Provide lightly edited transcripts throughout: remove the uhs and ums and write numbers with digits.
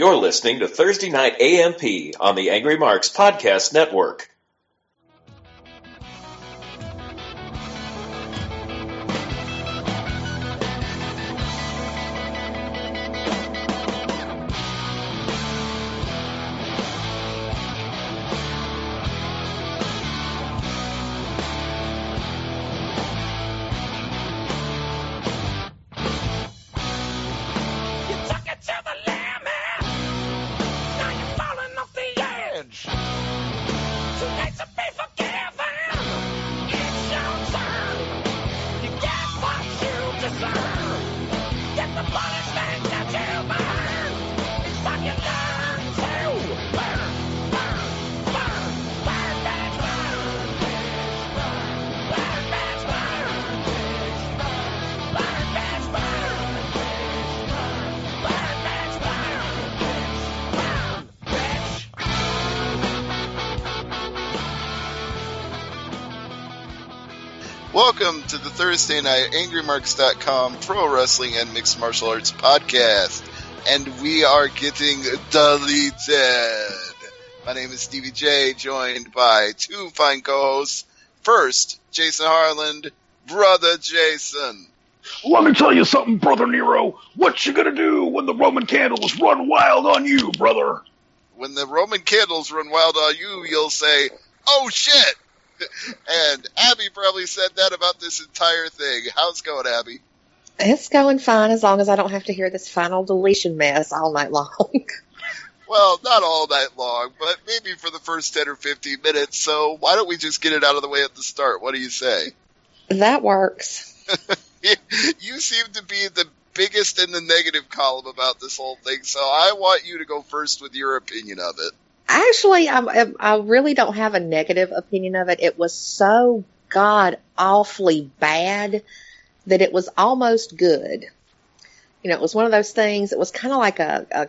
You're listening to Thursday Night AMP on the Angry Marks Podcast Network. Welcome to the Thursday Night AngryMarks.com Pro Wrestling and Mixed Martial Arts Podcast. And we are getting deleted. My name is Stevie J, joined by two fine co-hosts. First, Jason Harland, Brother Jason. Let me tell you something, Brother Nero. What you gonna do when the Roman candles run wild on you, brother? When the Roman candles run wild on you, you'll say, oh shit! And Abby probably said that about this entire thing. How's it going, Abby? It's going fine as long as I don't have to hear this final deletion mess all night long. Well, not all night long, but maybe for the first 10 or 15 minutes. So why don't we just get it out of the way at the start? What do you say? That works. You seem to be the biggest in the negative column about this whole thing, so I want you to go first with your opinion of it. Actually, I really don't have a negative opinion of it. It was so god-awfully bad that it was almost good. You know, it was one of those things, it was kind of like a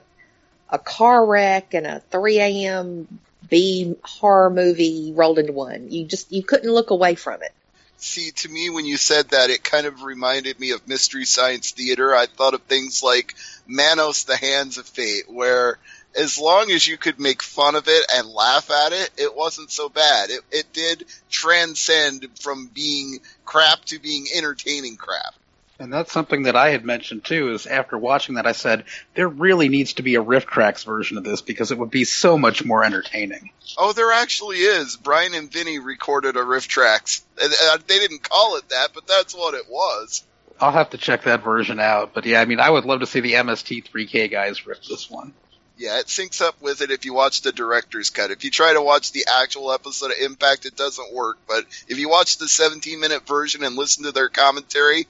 car wreck and a 3 a.m. B horror movie rolled into one. You couldn't look away from it. See, to me, when you said that, it kind of reminded me of Mystery Science Theater. I thought of things like Manos, the Hands of Fate, where as long as you could make fun of it and laugh at it, it wasn't so bad. It did transcend from being crap to being entertaining crap. And that's something that I had mentioned, too, is after watching that, I said, there really needs to be a Riff Tracks version of this because it would be so much more entertaining. Oh, there actually is. Brian and Vinny recorded a Riff Tracks. They didn't call it that, but that's what it was. I'll have to check that version out. But yeah, I mean, I would love to see the MST3K guys rip this one. Yeah, it syncs up with it if you watch the director's cut. If you try to watch the actual episode of Impact, it doesn't work. But if you watch the 17-minute version and listen to their commentary,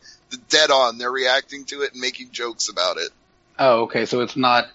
dead on. They're reacting to it and making jokes about it. Oh, okay. So it's not,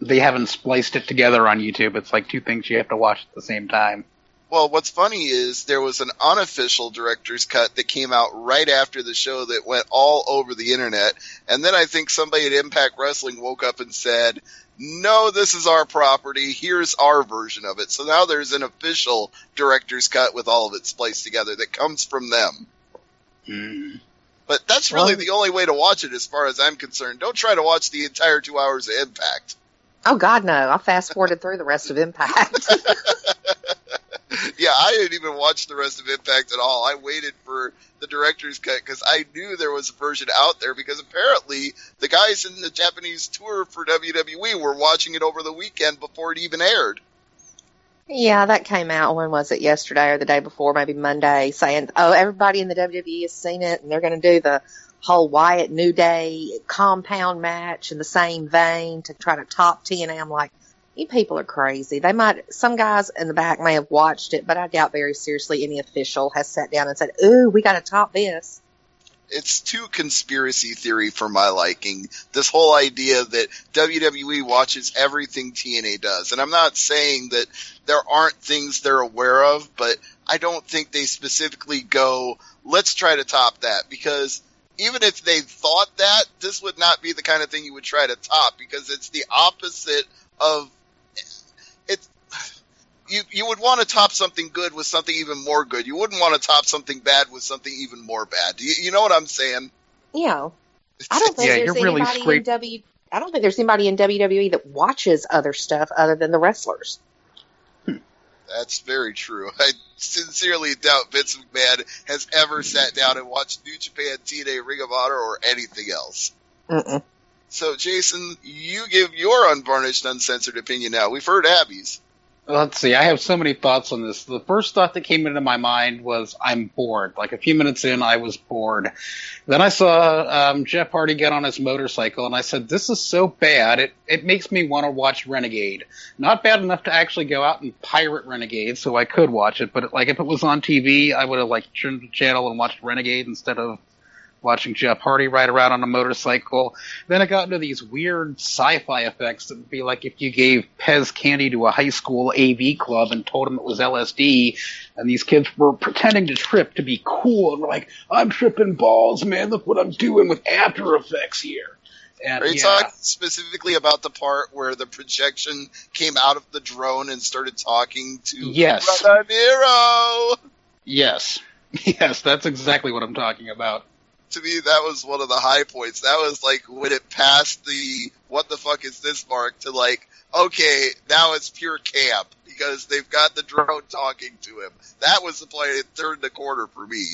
they haven't spliced it together on YouTube. It's like two things you have to watch at the same time. Well, what's funny is there was an unofficial director's cut that came out right after the show that went all over the internet. And then I think somebody at Impact Wrestling woke up and said, no, this is our property. Here's our version of it. So now there's an official director's cut with all of it spliced together that comes from them. But that's really the only way to watch it as far as I'm concerned. Don't try to watch the entire 2 hours of Impact. Oh, God, no. I fast-forwarded through the rest of Impact. Yeah, I didn't even watch the rest of Impact at all. I waited for the director's cut because I knew there was a version out there because apparently the guys in the Japanese tour for WWE were watching it over the weekend before it even aired. Yeah, that came out, when was it, yesterday or the day before, maybe Monday, saying, oh, everybody in the WWE has seen it, and they're going to do the whole Wyatt New Day compound match in the same vein to try to top TNA. I'm like, you people are crazy. Some guys in the back may have watched it, but I doubt very seriously any official has sat down and said, ooh, we got to top this. It's too conspiracy theory for my liking. This whole idea that WWE watches everything TNA does. And I'm not saying that there aren't things they're aware of, but I don't think they specifically go, let's try to top that. Because even if they thought that, this would not be the kind of thing you would try to top, because it's the opposite of it. You would want to top something good with something even more good. You wouldn't want to top something bad with something even more bad. You know what I'm saying? Yeah. I don't think there's really anybody in I don't think there's anybody in WWE that watches other stuff other than the wrestlers. That's very true. I sincerely doubt Vince McMahon has ever sat down and watched New Japan, TNA, Ring of Honor, or anything else. Mm-mm. So, Jason, you give your unvarnished, uncensored opinion now. We've heard Abby's. Let's see. I have so many thoughts on this. The first thought that came into my mind was I'm bored. Like a few minutes in, I was bored. Then I saw Jeff Hardy get on his motorcycle, and I said, this is so bad, it makes me want to watch Renegade. Not bad enough to actually go out and pirate Renegade, so I could watch it, but like if it was on TV, I would have like turned the channel and watched Renegade instead of watching Jeff Hardy ride around on a motorcycle. Then it got into these weird sci-fi effects that would be like if you gave Pez candy to a high school AV club and told them it was LSD, and these kids were pretending to trip to be cool, and were like, I'm tripping balls, man, look what I'm doing with After Effects here. And, Are you talking specifically about the part where the projection came out of the drone and started talking to Yes. Brother Nero? Yes. Yes, that's exactly what I'm talking about. To me, that was one of the high points. That was like when it passed the what the fuck is this mark to like, okay, now it's pure camp because they've got the drone talking to him. That was the point. It turned the corner for me.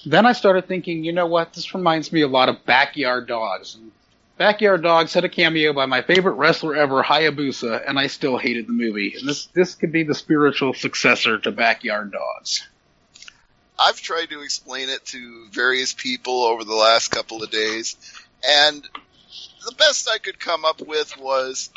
Then I started thinking, you know what, this reminds me a lot of Backyard Dogs. And Backyard Dogs had a cameo by my favorite wrestler ever, Hayabusa, and I still hated the movie. And this could be the spiritual successor to Backyard Dogs. I've tried to explain it to various people over the last couple of days, and the best I could come up with was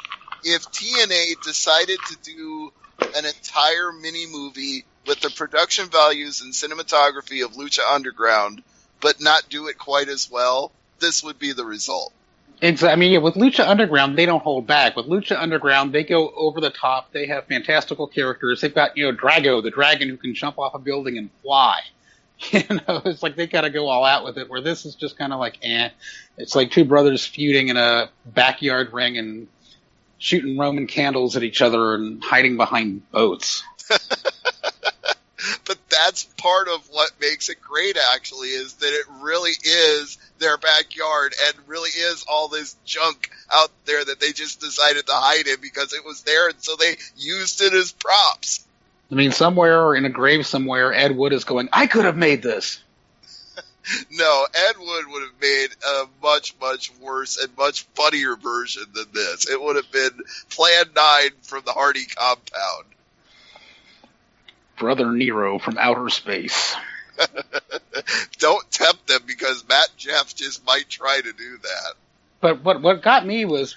if TNA decided to do an entire mini-movie with the production values and cinematography of Lucha Underground, but not do it quite as well, this would be the result. I mean, with Lucha Underground, they don't hold back. With Lucha Underground, they go over the top. They have fantastical characters. They've got, Drago, the dragon who can jump off a building and fly. It's like they gotta go all out with it, where this is just kind of like, It's like two brothers feuding in a backyard ring and shooting Roman candles at each other and hiding behind boats. But that's part of what makes it great, actually, is that it really is their backyard and really is all this junk out there that they just decided to hide in because it was there, and so they used it as props. I mean, somewhere in a grave somewhere, Ed Wood is going, I could have made this. No, Ed Wood would have made a much, much worse and much funnier version than this. It would have been Plan 9 from the Hardy compound. Brother Nero from outer space. Don't tempt them because Matt Jeff just might try to do that. But what got me was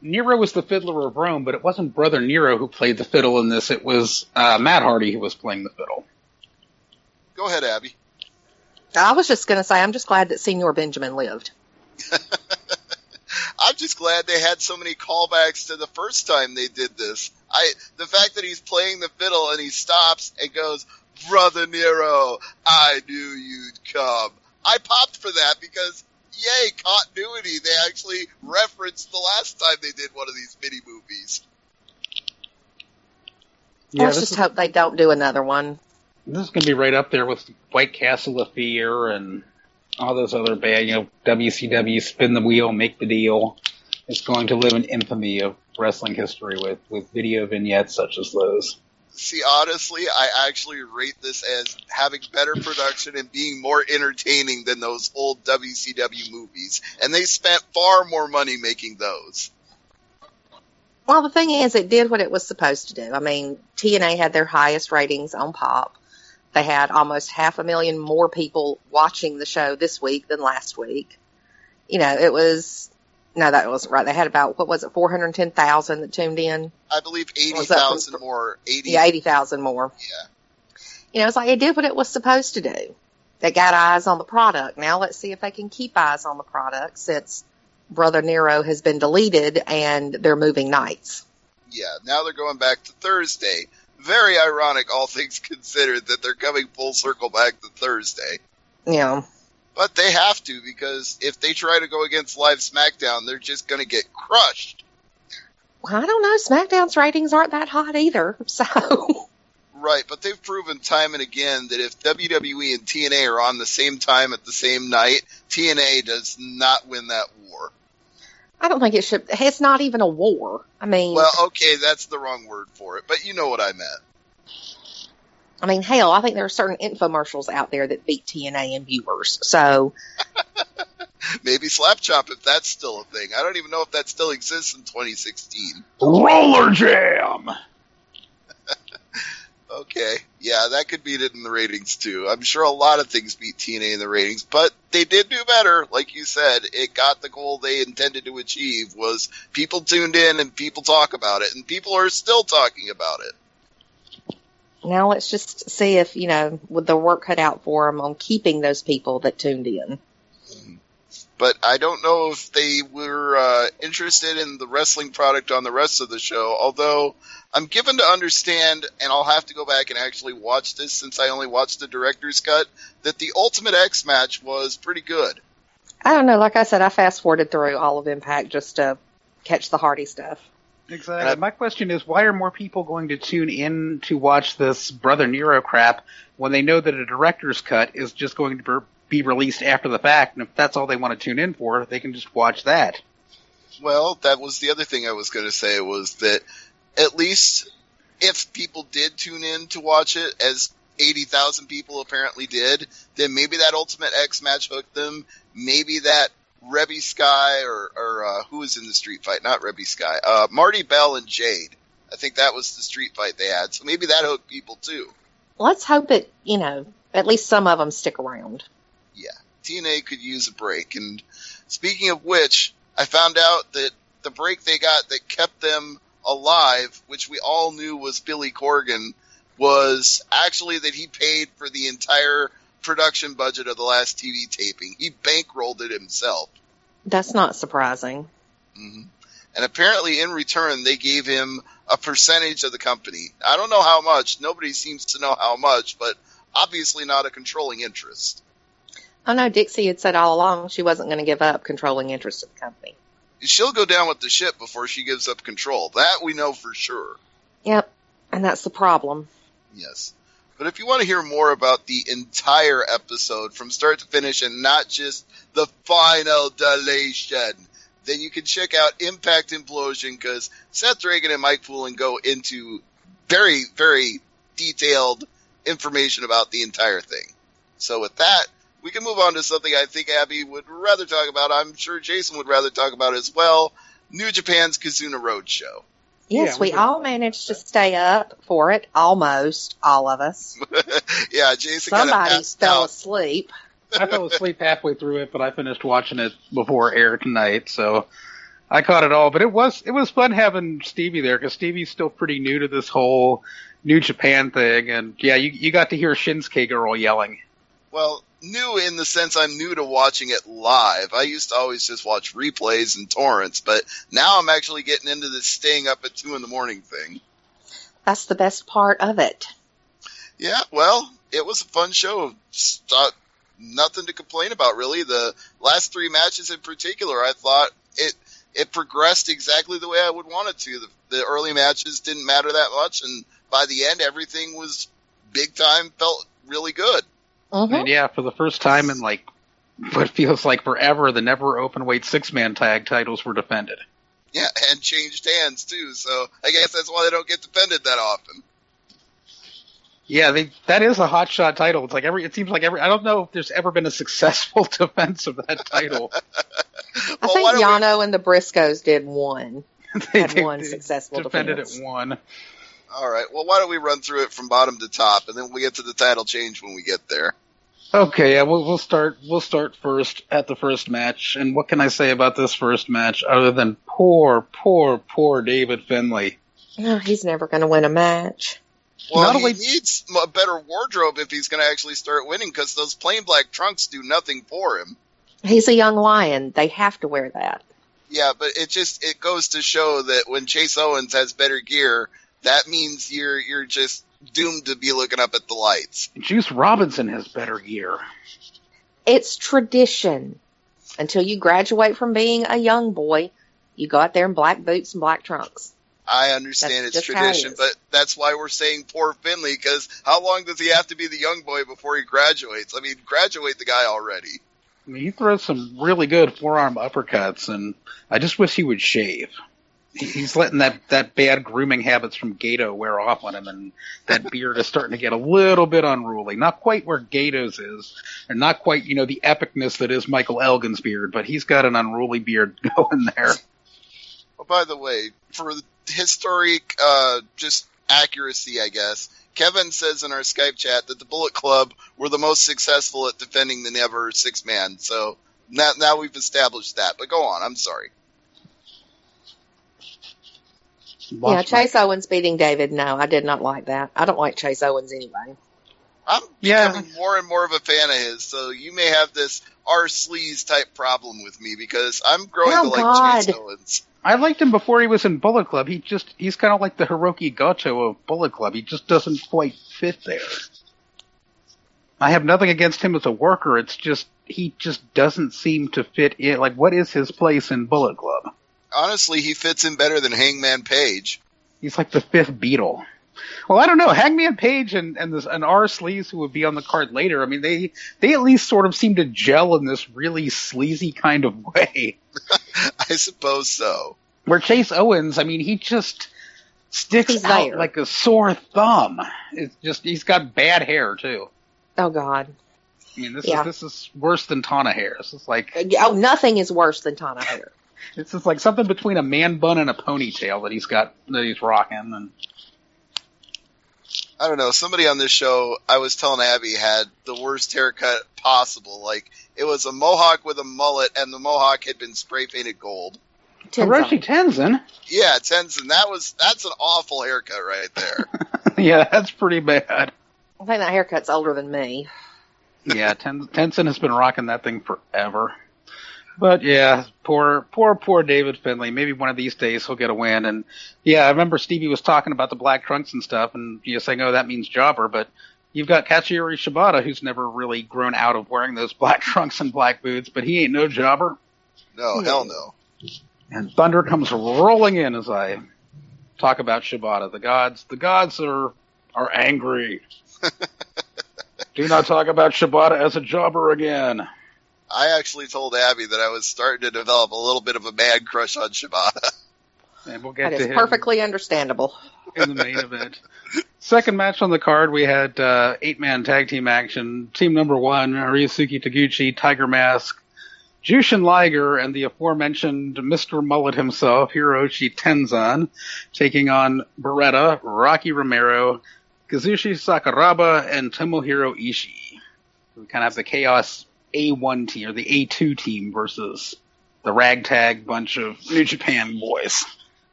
Nero was the fiddler of Rome, but it wasn't Brother Nero who played the fiddle in this. It was Matt Hardy who was playing the fiddle. Go ahead, Abby. I was just going to say, I'm just glad that Senor Benjamin lived. I'm just glad they had so many callbacks to the first time they did this. The fact that he's playing the fiddle and he stops and goes, Brother Nero, I knew you'd come. I popped for that because, yay, continuity. They actually referenced the last time they did one of these mini movies. Yeah, let's just hope they don't do another one. This is going to be right up there with White Castle of Fear and all those other bad, WCW, spin the wheel, make the deal. It's going to live in infamy of wrestling history with video vignettes such as those. See, honestly, I actually rate this as having better production and being more entertaining than those old WCW movies. And they spent far more money making those. Well, the thing is, it did what it was supposed to do. I mean, TNA had their highest ratings on Pop. They had almost 500,000 more people watching the show this week than last week. It was... No, that wasn't right. They had about, 410,000 that tuned in? I believe 80,000 more. 80,000 more. Yeah. It's like it did what it was supposed to do. They got eyes on the product. Now let's see if they can keep eyes on the product since Brother Nero has been deleted and they're moving nights. Yeah, now they're going back to Thursday. Very ironic, all things considered, that they're coming full circle back to Thursday. Yeah. But they have to, because if they try to go against Live SmackDown, they're just going to get crushed. Well, I don't know. SmackDown's ratings aren't that hot either, so... Right, but they've proven time and again that if WWE and TNA are on the same time at the same night, TNA does not win that war. I don't think it should. It's not even a war. I mean, Well, okay, that's the wrong word for it, but you know what I meant. hell, I think there are certain infomercials out there that beat TNA in viewers. So Maybe Slap Chop, if that's still a thing. I don't even know if that still exists in 2016. Roller Jam! Okay, yeah, that could beat it in the ratings, too. I'm sure a lot of things beat TNA in the ratings, but they did do better. Like you said, it got the goal they intended to achieve, was people tuned in and people talk about it, and people are still talking about it. now let's just see if, with the work cut out for them on keeping those people that tuned in. But I don't know if they were interested in the wrestling product on the rest of the show, although I'm given to understand, and I'll have to go back and actually watch this since I only watched the director's cut, that the Ultimate X match was pretty good. I don't know. Like I said, I fast-forwarded through all of Impact just to catch the Hardy stuff. Exactly. My question is, why are more people going to tune in to watch this Brother Nero crap when they know that a director's cut is just going to be released after the fact, and if that's all they want to tune in for, they can just watch that? Well, that was the other thing I was going to say, was that at least if people did tune in to watch it, as 80,000 people apparently did, then maybe that Ultimate X match hooked them. Maybe that Rebby Sky or who was in the street fight? Not Rebby Sky. Marty Bell and Jade. I think that was the street fight they had. So maybe that hooked people too. Let's hope it, at least some of them stick around. Yeah, TNA could use a break. And speaking of which, I found out that the break they got that kept them alive, which we all knew was Billy Corgan, was actually that he paid for the entire production budget of the last TV taping. He bankrolled it himself. That's not surprising. Mm-hmm. And apparently in return, they gave him a percentage of the company. I don't know how much. Nobody seems to know how much, but obviously not a controlling interest. I know Dixie had said all along she wasn't going to give up controlling interest of the company. She'll go down with the ship before she gives up control. That we know for sure. Yep, and that's the problem. Yes. But if you want to hear more about the entire episode from start to finish and not just the final deletion, then you can check out Impact Implosion, because Seth Dragon and Mike Poulin go into very, very detailed information about the entire thing. So with that, we can move on to something I think Abby would rather talk about. I'm sure Jason would rather talk about as well. New Japan's Kizuna Roadshow. Yes, we all managed to stay up for it. Almost, all of us. Yeah, Jason Somebody fell asleep. I fell asleep halfway through it, but I finished watching it before air tonight, so I caught it all. But it was fun having Stevie there, because Stevie's still pretty new to this whole New Japan thing. And yeah, you got to hear Shinsuke Girl yelling. Well, new in the sense I'm new to watching it live. I used to always just watch replays and torrents, but now I'm actually getting into this staying up at 2 a.m. thing. That's the best part of it. Yeah, well, it was a fun show. Nothing to complain about, really. The last 3 matches in particular, I thought it progressed exactly the way I would want it to. The early matches didn't matter that much, and by the end, everything was big time, felt really good. Mm-hmm. And yeah, for the first time in like what feels like forever, the never open weight 6-man tag titles were defended. Yeah, and changed hands too, so I guess that's why they don't get defended that often. Yeah, that is a hot shot title. It's like it seems like I don't know if there's ever been a successful defense of that title. I think Yano and the Briscoes did one. Had one successful defended defense. it one. All right, well, why don't we run through it from bottom to top, and then we'll get to the title change when we get there. Okay, yeah, we'll start first at the first match. And what can I say about this first match other than poor David Finlay? Oh, he's never going to win a match. Well, he needs a better wardrobe if he's going to actually start winning, because those plain black trunks do nothing for him. He's a young lion. They have to wear that. Yeah, but it goes to show that when Chase Owens has better gear, that means you're just doomed to be looking up at the lights. Juice Robinson has better gear. It's tradition. Until you graduate from being a young boy, you go out there in black boots and black trunks. I understand it's tradition, but that's why we're saying poor Finlay, because how long does he have to be the young boy before he graduates? I mean, graduate the guy already. I mean, he throws some really good forearm uppercuts, and I just wish he would shave. He's letting that bad grooming habits from Gato wear off on him, and that beard is starting to get a little bit unruly. Not quite where Gato's is, and not quite, the epicness that is Michael Elgin's beard, but he's got an unruly beard going there. Oh, by the way, for the historic, just accuracy, I guess, Kevin says in our Skype chat that the Bullet Club were the most successful at defending the Never six-man, so now we've established that. But go on, I'm sorry. Yeah, Chase Owens beating David, no, I did not like that. I don't like Chase Owens anyway. I'm becoming more and more of a fan of his, so you may have this R. Sleaze type problem with me, because I'm growing to like Chase Owens. I liked him before he was in Bullet Club. He's kind of like the Hiroki Goto of Bullet Club. He just doesn't quite fit there. I have nothing against him as a worker. It's just, he just doesn't seem to fit in. Like, what is his place in Bullet Club? Honestly, he fits in better than Hangman Page. He's like the fifth Beatle. Well, I don't know. Hangman Page and R. Sleaze, who would be on the card later, I mean, they at least sort of seem to gel in this really sleazy kind of way. I suppose so. Where Chase Owens, I mean, he just sticks out like a sore thumb. It's just, he's got bad hair, too. Oh, God. I mean, this is worse than Tana hair. This is like... Oh, nothing is worse than Tana hair. It's just like something between a man bun and a ponytail that he's rocking. And I don't know. Somebody on this show, I was telling Abby, had the worst haircut possible. Like, it was a mohawk with a mullet, and the mohawk had been spray painted gold. Hiroshi Tenzin? Yeah, Tenzin. That's an awful haircut right there. Yeah, that's pretty bad. I think that haircut's older than me. Yeah, Tenzin has been rocking that thing forever. But yeah, poor David Finlay. Maybe one of these days he'll get a win. And yeah, I remember Stevie was talking about the black trunks and stuff, and you're saying, oh, that means jobber. But you've got Katsuyori Shibata, who's never really grown out of wearing those black trunks and black boots, but he ain't no jobber. No, hell no. And thunder comes rolling in as I talk about Shibata. The gods are angry. Do not talk about Shibata as a jobber again. I actually told Abby that I was starting to develop a little bit of a mad crush on Shibata. And we'll get that to is him perfectly understandable. In the main event. Second match on the card, we had 8-man tag team action. Team number 1, Ryusuke Taguchi, Tiger Mask, Jushin Liger, and the aforementioned Mr. Mullet himself, Hiroshi Tenzan, taking on Beretta, Rocky Romero, Kazushi Sakuraba, and Tomohiro Ishii. We kind of have the Chaos A1 team, or the A2 team, versus the ragtag bunch of New Japan boys.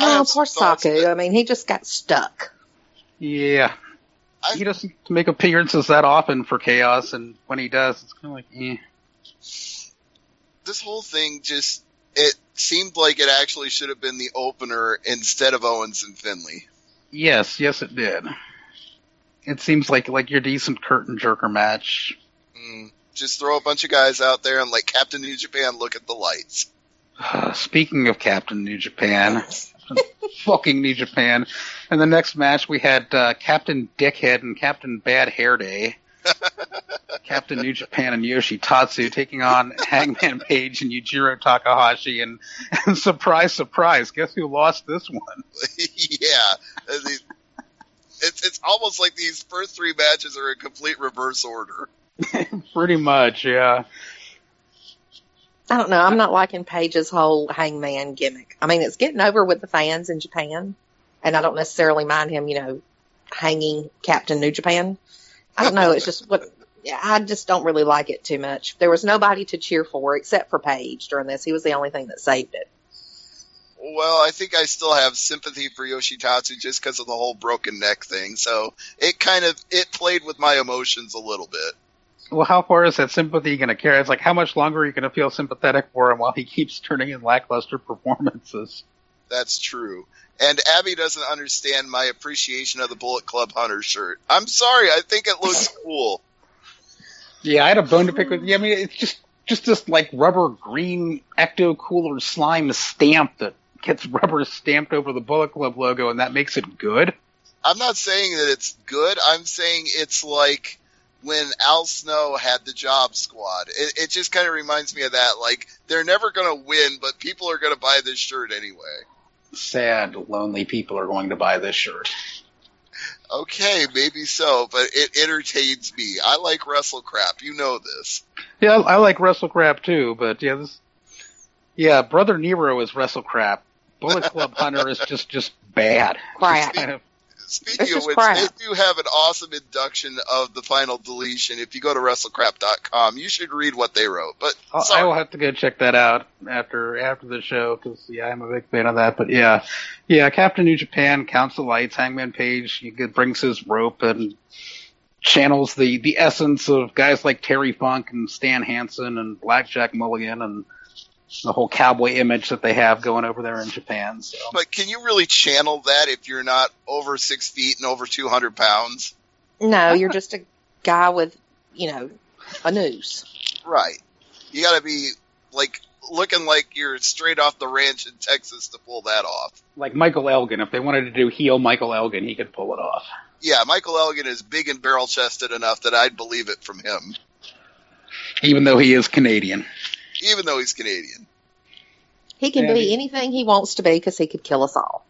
Oh, poor Saku. I mean, he just got stuck. Yeah. He doesn't make appearances that often for Chaos, and when he does, it's kind of like, eh. This whole thing it seemed like it actually should have been the opener instead of Owens and Finlay. Yes, it did. It seems like your decent curtain jerker match. Just throw a bunch of guys out there and let Captain New Japan look at the lights. Speaking of Captain New Japan, fucking New Japan, in the next match we had Captain Dickhead and Captain Bad Hair Day, Captain New Japan and Yoshitatsu taking on Hangman Page and Yujiro Takahashi, and surprise, surprise, guess who lost this one? Yeah, it's almost like these first 3 matches are in complete reverse order. Pretty much, yeah. I don't know. I'm not liking Paige's whole Hangman gimmick. I mean, it's getting over with the fans in Japan, and I don't necessarily mind him, hanging Captain New Japan. I don't know. It's just I just don't really like it too much. There was nobody to cheer for except for Paige during this. He was the only thing that saved it. Well, I think I still have sympathy for Yoshitatsu just because of the whole broken neck thing. So it played with my emotions a little bit. Well, how far is that sympathy going to carry? It's like, how much longer are you going to feel sympathetic for him while he keeps turning in lackluster performances? That's true. And Abby doesn't understand my appreciation of the Bullet Club Hunter shirt. I'm sorry, I think it looks cool. Yeah, I had a bone to pick with you. I mean, it's just this, like, rubber green Ecto Cooler slime stamp that gets rubber stamped over the Bullet Club logo, and that makes it good? I'm not saying that it's good. I'm saying it's like when Al Snow had the Job Squad. It just kind of reminds me of that. Like, they're never going to win, but people are going to buy this shirt anyway. Sad, lonely people are going to buy this shirt. Okay, maybe so, but it entertains me. I like wrestle crap. You know this. Yeah, I like wrestle crap too, but Brother Nero is wrestle crap. Bullet Club Hunter is just bad. Crap. Speaking of which, they do have an awesome induction of the final deletion. If you go to WrestleCrap.com, you should read what they wrote. But I will have to go check that out after the show because I'm a big fan of that. But Captain New Japan counts the lights. Hangman Page brings his rope and channels the essence of guys like Terry Funk and Stan Hansen and Blackjack Mulligan and the whole cowboy image that they have going over there in Japan. So. But can you really channel that if you're not over 6 feet and over 200 pounds? No, you're just a guy with, a noose. Right. You got to be like looking like you're straight off the ranch in Texas to pull that off. Like Michael Elgin. If they wanted to do heel Michael Elgin, he could pull it off. Yeah, Michael Elgin is big and barrel-chested enough that I'd believe it from him. Even though he is Canadian. Even though he's Canadian. He can be anything he wants to be because he could kill us all.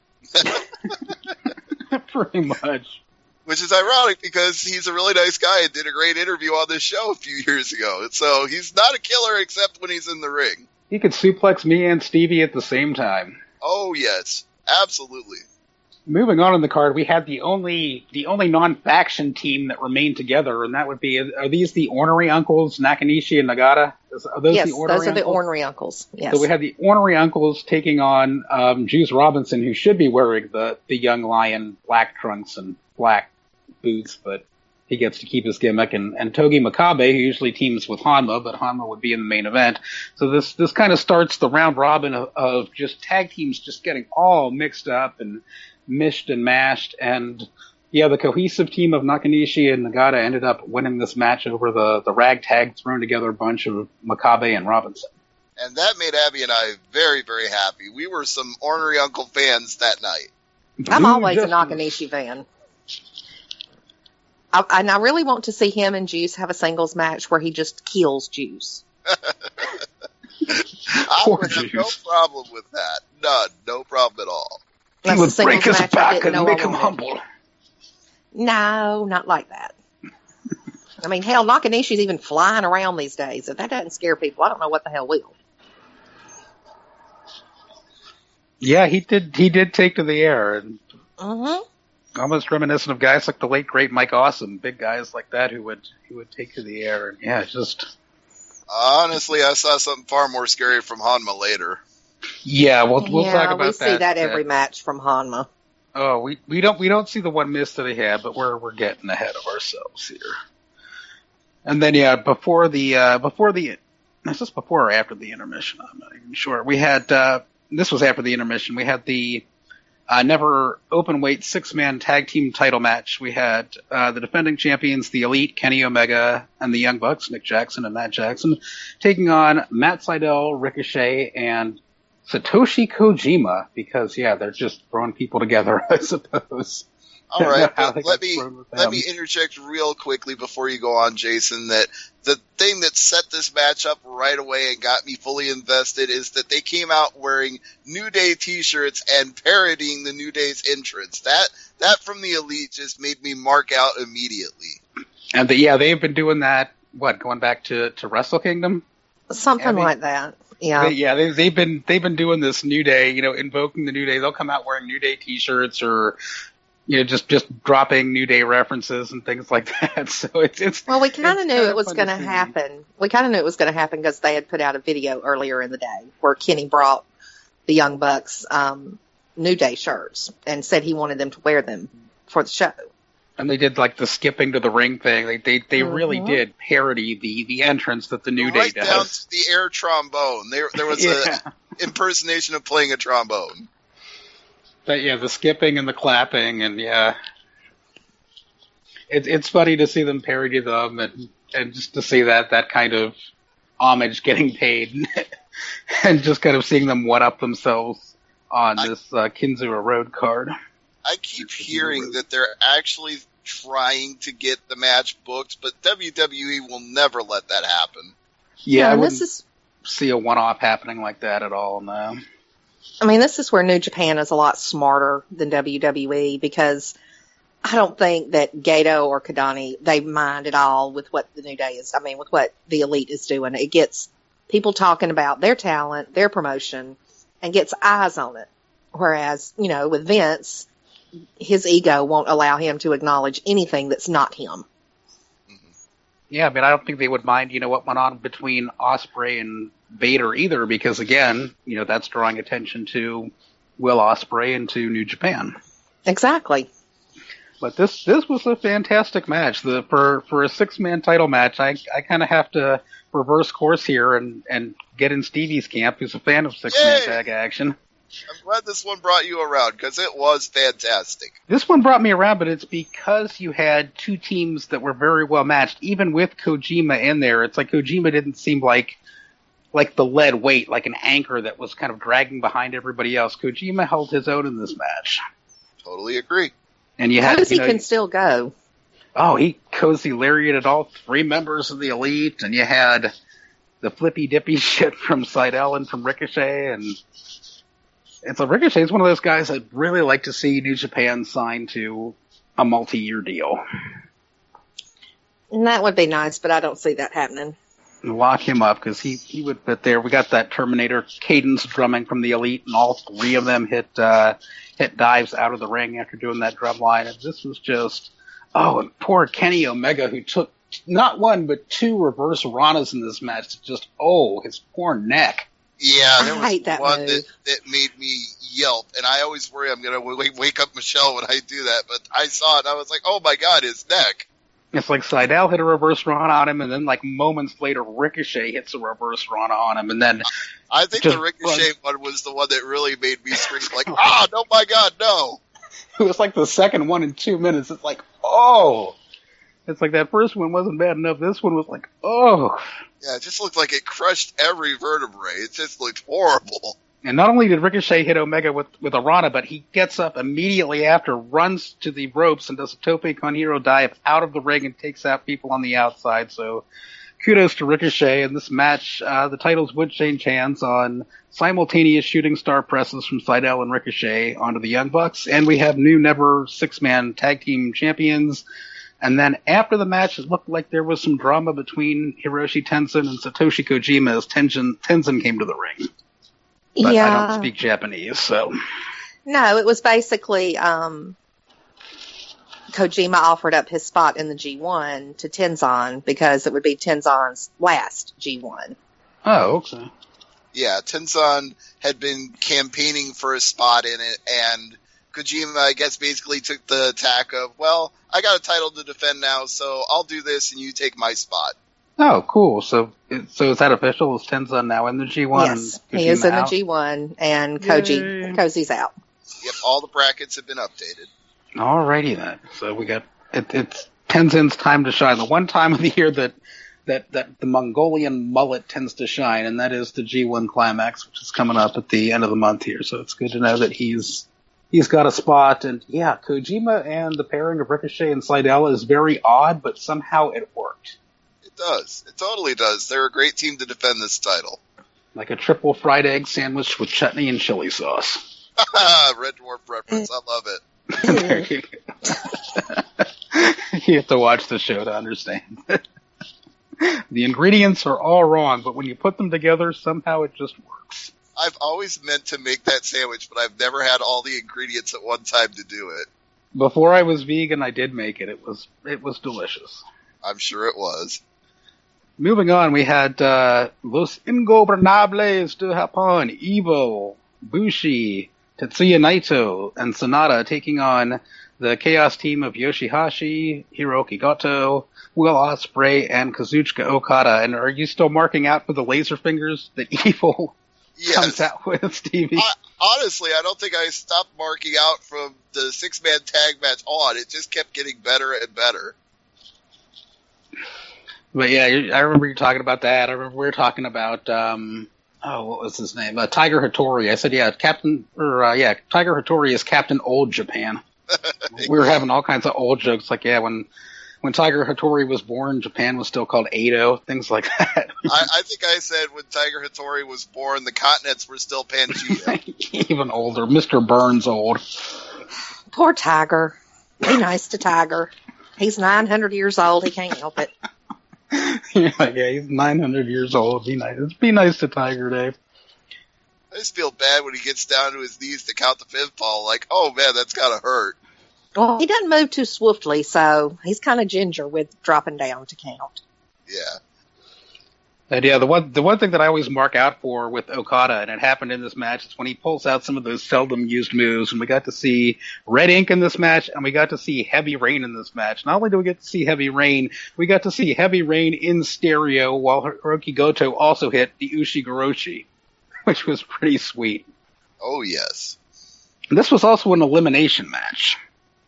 Pretty much. Which is ironic because he's a really nice guy and did a great interview on this show a few years ago. So he's not a killer except when he's in the ring. He could suplex me and Stevie at the same time. Oh, yes. Absolutely. Moving on in the card, we had the only non-faction team that remained together, and that would be, are these the Ornery Uncles, Nakanishi and Nagata? Are those the Ornery those are the Ornery Uncles. Yes. So we had the Ornery Uncles taking on Juice Robinson, who should be wearing the young lion black trunks and black boots, but he gets to keep his gimmick, and Togi Makabe, who usually teams with Hanma, but Hanma would be in the main event. So this kind of starts the round robin of just tag teams just getting all mixed up and mished and mashed, and the cohesive team of Nakanishi and Nagata ended up winning this match over the ragtag thrown together bunch of Makabe and Robinson. And that made Abby and I very, very happy. We were some Ornery Uncle fans that night. I'm always a Nakanishi fan. And I really want to see him and Juice have a singles match where he just kills Juice. I would have no problem with that. None. No problem at all. He would break his back and make him humble. No, not like that. I mean, hell, Nakanishi's even flying around these days. If that doesn't scare people, I don't know what the hell will. Yeah, he did take to the air, and almost reminiscent of guys like the late great Mike Awesome, big guys like that who would take to the air, and it's just. Honestly, I saw something far more scary from Hanma later. Yeah, we'll talk about that. We see that every match from Hanma. Oh, we don't see the one miss that he had, but we're getting ahead of ourselves here. And then before is this before or after the intermission? I'm not even sure. We had this was after the intermission. We had the never open weight 6-man tag team title match. We had the defending champions, the Elite, Kenny Omega, and the Young Bucks, Nick Jackson and Matt Jackson, taking on Matt Sydal, Ricochet, and Satoshi Kojima, because they're just throwing people together, I suppose. All right, let me interject real quickly before you go on, Jason, that the thing that set this match up right away and got me fully invested is that they came out wearing New Day t-shirts and parodying the New Day's entrance. That from the Elite just made me mark out immediately. And they've been doing that, going back to Wrestle Kingdom? Something like that. Yeah. They've been doing this New Day, invoking the New Day. They'll come out wearing New Day t-shirts or just dropping New Day references and things like that. So it's well, we kind of knew it was going to happen. We kind of knew it was going to happen because they had put out a video earlier in the day where Kenny brought the Young Bucks New Day shirts and said he wanted them to wear them for the show. And they did like the skipping to the ring thing. They really did parody the entrance that the New Day does. Right down to the air trombone. There was a impersonation of playing a trombone. But the skipping and the clapping, and it's funny to see them parody them, and just to see that kind of homage getting paid, and just kind of seeing them one up themselves on this Kinzua Road card. I keep hearing that they're actually trying to get the match booked, but WWE will never let that happen. Yeah, No, I and wouldn't see a one-off happening like that at all, no. I mean, this is where New Japan is a lot smarter than WWE, because I don't think that Gato or Kadani, they mind at all with what the New Day is. I mean, with what the Elite is doing. It gets people talking about their talent, their promotion, and gets eyes on it. Whereas, with Vince, his ego won't allow him to acknowledge anything that's not him. Yeah, I mean, I don't think they would mind, what went on between Ospreay and Vader either, because again, that's drawing attention to Will Ospreay and to New Japan. Exactly. But this was a fantastic match. For a 6-man title match, I kind of have to reverse course here and get in Stevie's camp, who's a fan of 6-man tag action. I'm glad this one brought you around, because it was fantastic. This one brought me around, but it's because you had two teams that were very well matched. Even with Kojima in there, it's like Kojima didn't seem like the lead weight, like an anchor that was kind of dragging behind everybody else. Kojima held his own in this match. Totally agree. And you had, Cozy can still go. Oh, he cozy lariated all 3 members of the Elite, and you had the flippy dippy shit from Seidel and from Ricochet, and so Ricochet's one of those guys I'd really like to see New Japan sign to a multi-year deal. And that would be nice, but I don't see that happening. Lock him up, because he would fit there. We got that Terminator cadence drumming from the Elite, and all 3 of them hit dives out of the ring after doing that drum line. And this was just, and poor Kenny Omega, who took not 1 but 2 reverse Ranas in this match. Just, his poor neck. Yeah, there I was hate that one move. that made me yelp, and I always worry I'm going to wake up Michelle when I do that, but I saw it, and I was like, oh my god, his neck. It's like Seidel hit a reverse Rana on him, and then like moments later, Ricochet hits a reverse Rana on him, and then I think the Ricochet one was the one that really made me scream, like, no, my god, no! It was like the second one in 2 minutes. It's like, It's like that first one wasn't bad enough. This one was like, Yeah, it just looked like it crushed every vertebrae. It just looked horrible. And not only did Ricochet hit Omega with a Rana, but he gets up immediately after, runs to the ropes, and does a Tope Con Hero dive out of the ring and takes out people on the outside. So kudos to Ricochet. In this match, the titles would change hands on simultaneous shooting star presses from Seidel and Ricochet onto the Young Bucks. And we have new never 6-man tag team champions. And then after the match, it looked like there was some drama between Hiroshi Tenzan and Satoshi Kojima as Tenzan came to the ring. But yeah. I don't speak Japanese, so. No, it was basically Kojima offered up his spot in the G1 to Tenzan because it would be Tenzan's last G1. Oh, okay. Yeah, Tenzan had been campaigning for a spot in it, and Kojima, I guess, basically took the tack of, well, I got a title to defend now, so I'll do this and you take my spot. Oh, cool. So is that official? Is Tenzan now in the G1? Yes, and he is in out? the G1, and Yay. Cozy's out. Yep, all the brackets have been updated. Alrighty then. So we got it's Tenzan's time to shine. The one time of the year that the Mongolian mullet tends to shine, and that is the G1 Climax, which is coming up at the end of the month here. So it's good to know that he's got a spot. And yeah, Kojima and the pairing of Ricochet and Seidel is very odd, but somehow it worked. It does. It totally does. They're a great team to defend this title. Like a triple fried egg sandwich with chutney and chili sauce. Red Dwarf reference. I love it. There you go. You have to watch the show to understand. The ingredients are all wrong, but when you put them together, somehow it just works. I've always meant to make that sandwich, but I've never had all the ingredients at one time to do it. Before I was vegan, I did make it. It was delicious. I'm sure it was. Moving on, we had Los Ingobernables de Japón, Evo, Bushi, Tetsuya Naito, and Sonata taking on the Chaos team of Yoshihashi, Hiroki Goto, Will Ospreay, and Kazuchika Okada. And are you still marking out for the laser fingers that Evil comes out with, Stevie? Honestly, I don't think I stopped marking out from the 6-man tag match on. It just kept getting better and better. But yeah, I remember you talking about that. I remember we were talking about, what was his name? Tiger Hattori. I said, Tiger Hattori is Captain Old Japan. we were having all kinds of old jokes, like, when Tiger Hattori was born, Japan was still called Edo, things like that. I think I said when Tiger Hattori was born, the continents were still Pangea. Even older. Mr. Burns old. Poor Tiger. Be nice to Tiger. He's 900 years old. He can't help it. He's 900 years old. Be nice to Tiger, Dave. I just feel bad when he gets down to his knees to count the pinfall. Like, oh man, that's gotta hurt. Well, he doesn't move too swiftly, so he's kind of ginger with dropping down to count. Yeah. And yeah, the one thing that I always mark out for with Okada, and it happened in this match, is when he pulls out some of those seldom used moves, and we got to see Red Ink in this match, and we got to see Heavy Rain in this match. Not only do we get to see Heavy Rain, we got to see Heavy Rain in stereo, while Hiroki Goto also hit the Ushigoroshi, which was pretty sweet. Oh, yes. And this was also an elimination match.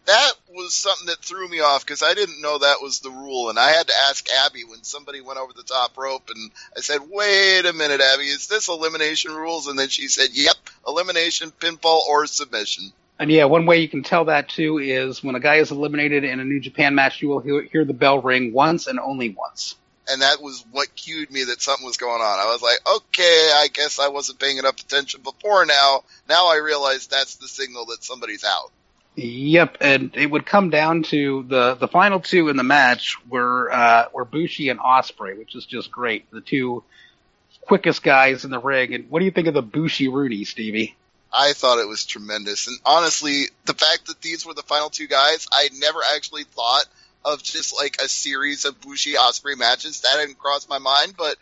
That was something that threw me off because I didn't know that was the rule, and I had to ask Abby when somebody went over the top rope, and I said, wait a minute, Abby, is this elimination rules? And then she said, yep, elimination, pinfall, or submission. And yeah, one way you can tell that too is when a guy is eliminated in a New Japan match, you will hear the bell ring once and only once. And that was what cued me that something was going on. I was like, okay, I guess I wasn't paying enough attention before now. Now I realize that's the signal that somebody's out. Yep, and it would come down to the final two in the match were Bushi and Ospreay, which is just great. The two quickest guys in the ring. And what do you think of the Bushi Rooney, Stevie? I thought it was tremendous. And honestly, the fact that these were the final two guys, I never actually thought of just like a series of Bushi Ospreay matches. That didn't cross my mind. But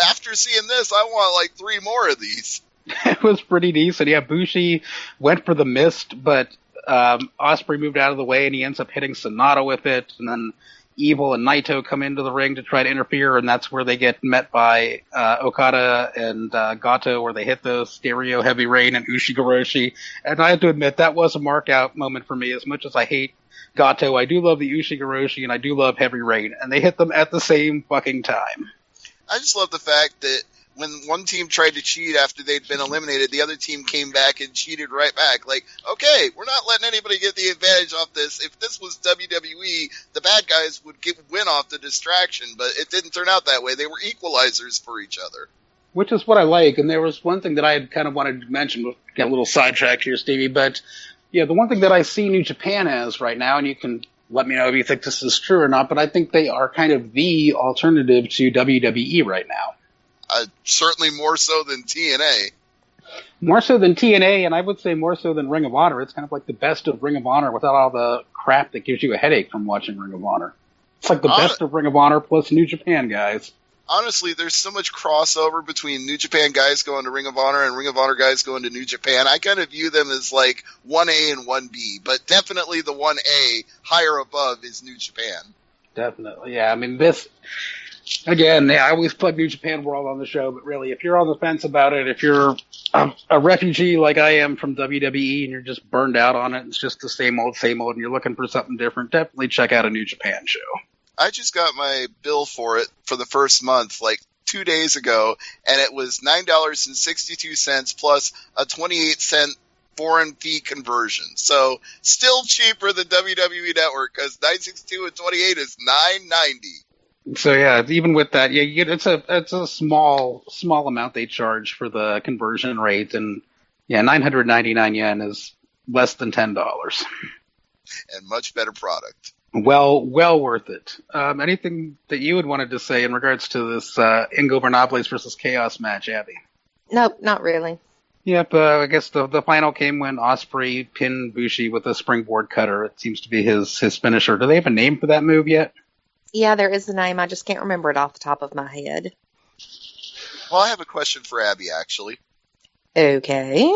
after seeing this, I want like 3 more of these. It was pretty decent. Yeah, Bushi went for the mist, but Ospreay moved out of the way, and he ends up hitting Sonata with it, and then Evil and Naito come into the ring to try to interfere, and that's where they get met by Okada and Gato, where they hit those stereo Heavy Rain and Ushigoroshi. And I have to admit, that was a mark-out moment for me. As much as I hate Gato, I do love the Ushigoroshi, and I do love Heavy Rain, and they hit them at the same fucking time. I just love the fact that when one team tried to cheat after they'd been eliminated, the other team came back and cheated right back. Like, okay, we're not letting anybody get the advantage off this. If this was WWE, the bad guys would win off the distraction, but it didn't turn out that way. They were equalizers for each other. Which is what I like, and there was one thing that I had kind of wanted to mention. We'll get a little sidetracked here, Stevie, but yeah, the one thing that I see New Japan as right now, and you can let me know if you think this is true or not, but I think they are kind of the alternative to WWE right now. Certainly more so than TNA. More so than TNA, and I would say more so than Ring of Honor. It's kind of like the best of Ring of Honor without all the crap that gives you a headache from watching Ring of Honor. It's like the best of Ring of Honor plus New Japan guys. Honestly, there's so much crossover between New Japan guys going to Ring of Honor and Ring of Honor guys going to New Japan. I kind of view them as like 1A and 1B, but definitely the 1A higher above is New Japan. Definitely, yeah. I mean, this... Again, yeah, I always plug New Japan World on the show, but really, if you're on the fence about it, if you're a refugee like I am from WWE and you're just burned out on it, it's just the same old, and you're looking for something different, definitely check out a New Japan show. I just got my bill for it for the first month, like 2 days ago, and it was $9.62 plus a 28-cent foreign fee conversion. So still cheaper than WWE Network because $9.62 and 28 is $9.90. So yeah, even with that, yeah, you get, it's a small amount they charge for the conversion rate, and yeah, 999 yen is less than $10. And much better product. Well worth it. Anything that you had wanted to say in regards to this Ingobernables versus Chaos match, Abby? Nope, not really. Yep, I guess the final came when Ospreay pinned Bushi with a springboard cutter. It seems to be his finisher. Do they have a name for that move yet? Yeah, there is a name. I just can't remember it off the top of my head. Well, I have a question for Abby, actually. Okay.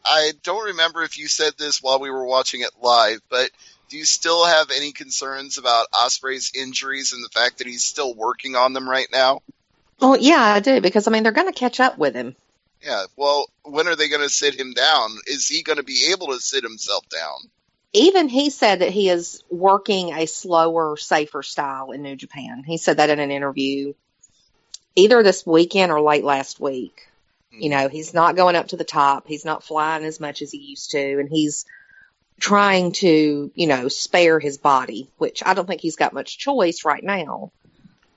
I don't remember if you said this while we were watching it live, but do you still have any concerns about Ospreay's injuries and the fact that he's still working on them right now? Well, yeah, I do, because, I mean, they're going to catch up with him. Yeah, well, when are they going to sit him down? Is he going to be able to sit himself down? Even he said that he is working a slower, safer style in New Japan. He said that in an interview either this weekend or late last week. You know, he's not going up to the top. He's not flying as much as he used to. And he's trying to, spare his body, which I don't think he's got much choice right now.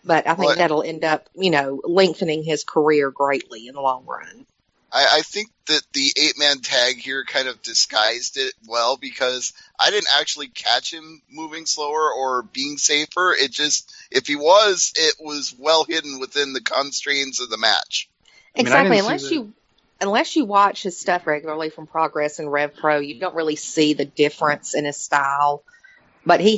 But I think that'll end up, lengthening his career greatly in the long run. I think that the 8-man tag here kind of disguised it well, because I didn't actually catch him moving slower or being safer. It just, if he was, it was well hidden within the constraints of the match. Exactly. Unless you watch his stuff regularly from Progress and Rev Pro, you don't really see the difference in his style. But he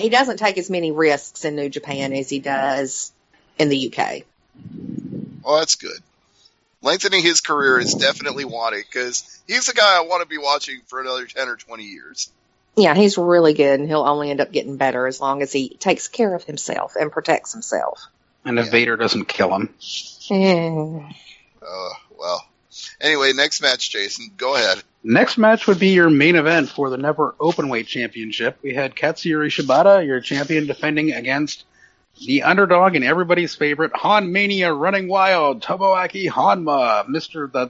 doesn't take as many risks in New Japan as he does in the UK. Well, that's good. Lengthening his career is definitely wanted, because he's the guy I want to be watching for another 10 or 20 years. Yeah, he's really good, and he'll only end up getting better as long as he takes care of himself and protects himself. And if Vader doesn't kill him. Well. Anyway, next match, Jason. Go ahead. Next match would be your main event for the Never Openweight Championship. We had Katsuyori Shibata, your champion, defending against the underdog and everybody's favorite, Hanmania Running Wild, Tomoaki Hanma.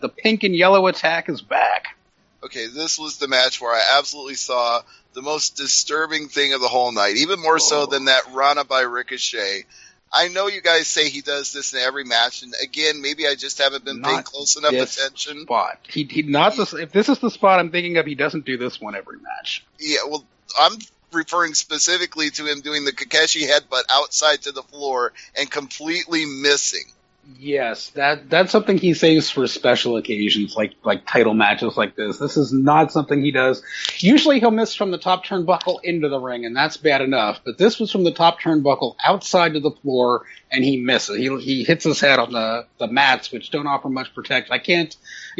The pink and yellow attack is back. Okay, this was the match where I absolutely saw the most disturbing thing of the whole night, even more so than that Rana by Ricochet. I know you guys say he does this in every match, and again, maybe I just haven't been paying close enough attention. Spot. If this is the spot I'm thinking of, he doesn't do this one every match. Yeah, well, I'm referring specifically to him doing the Kakeshi headbutt outside to the floor and completely missing. Yes, that's something he saves for special occasions, like title matches like this. This is not something he does. Usually he'll miss from the top turnbuckle into the ring, and that's bad enough. But this was from the top turnbuckle outside to the floor, and he misses. He hits his head on the mats, which don't offer much protection.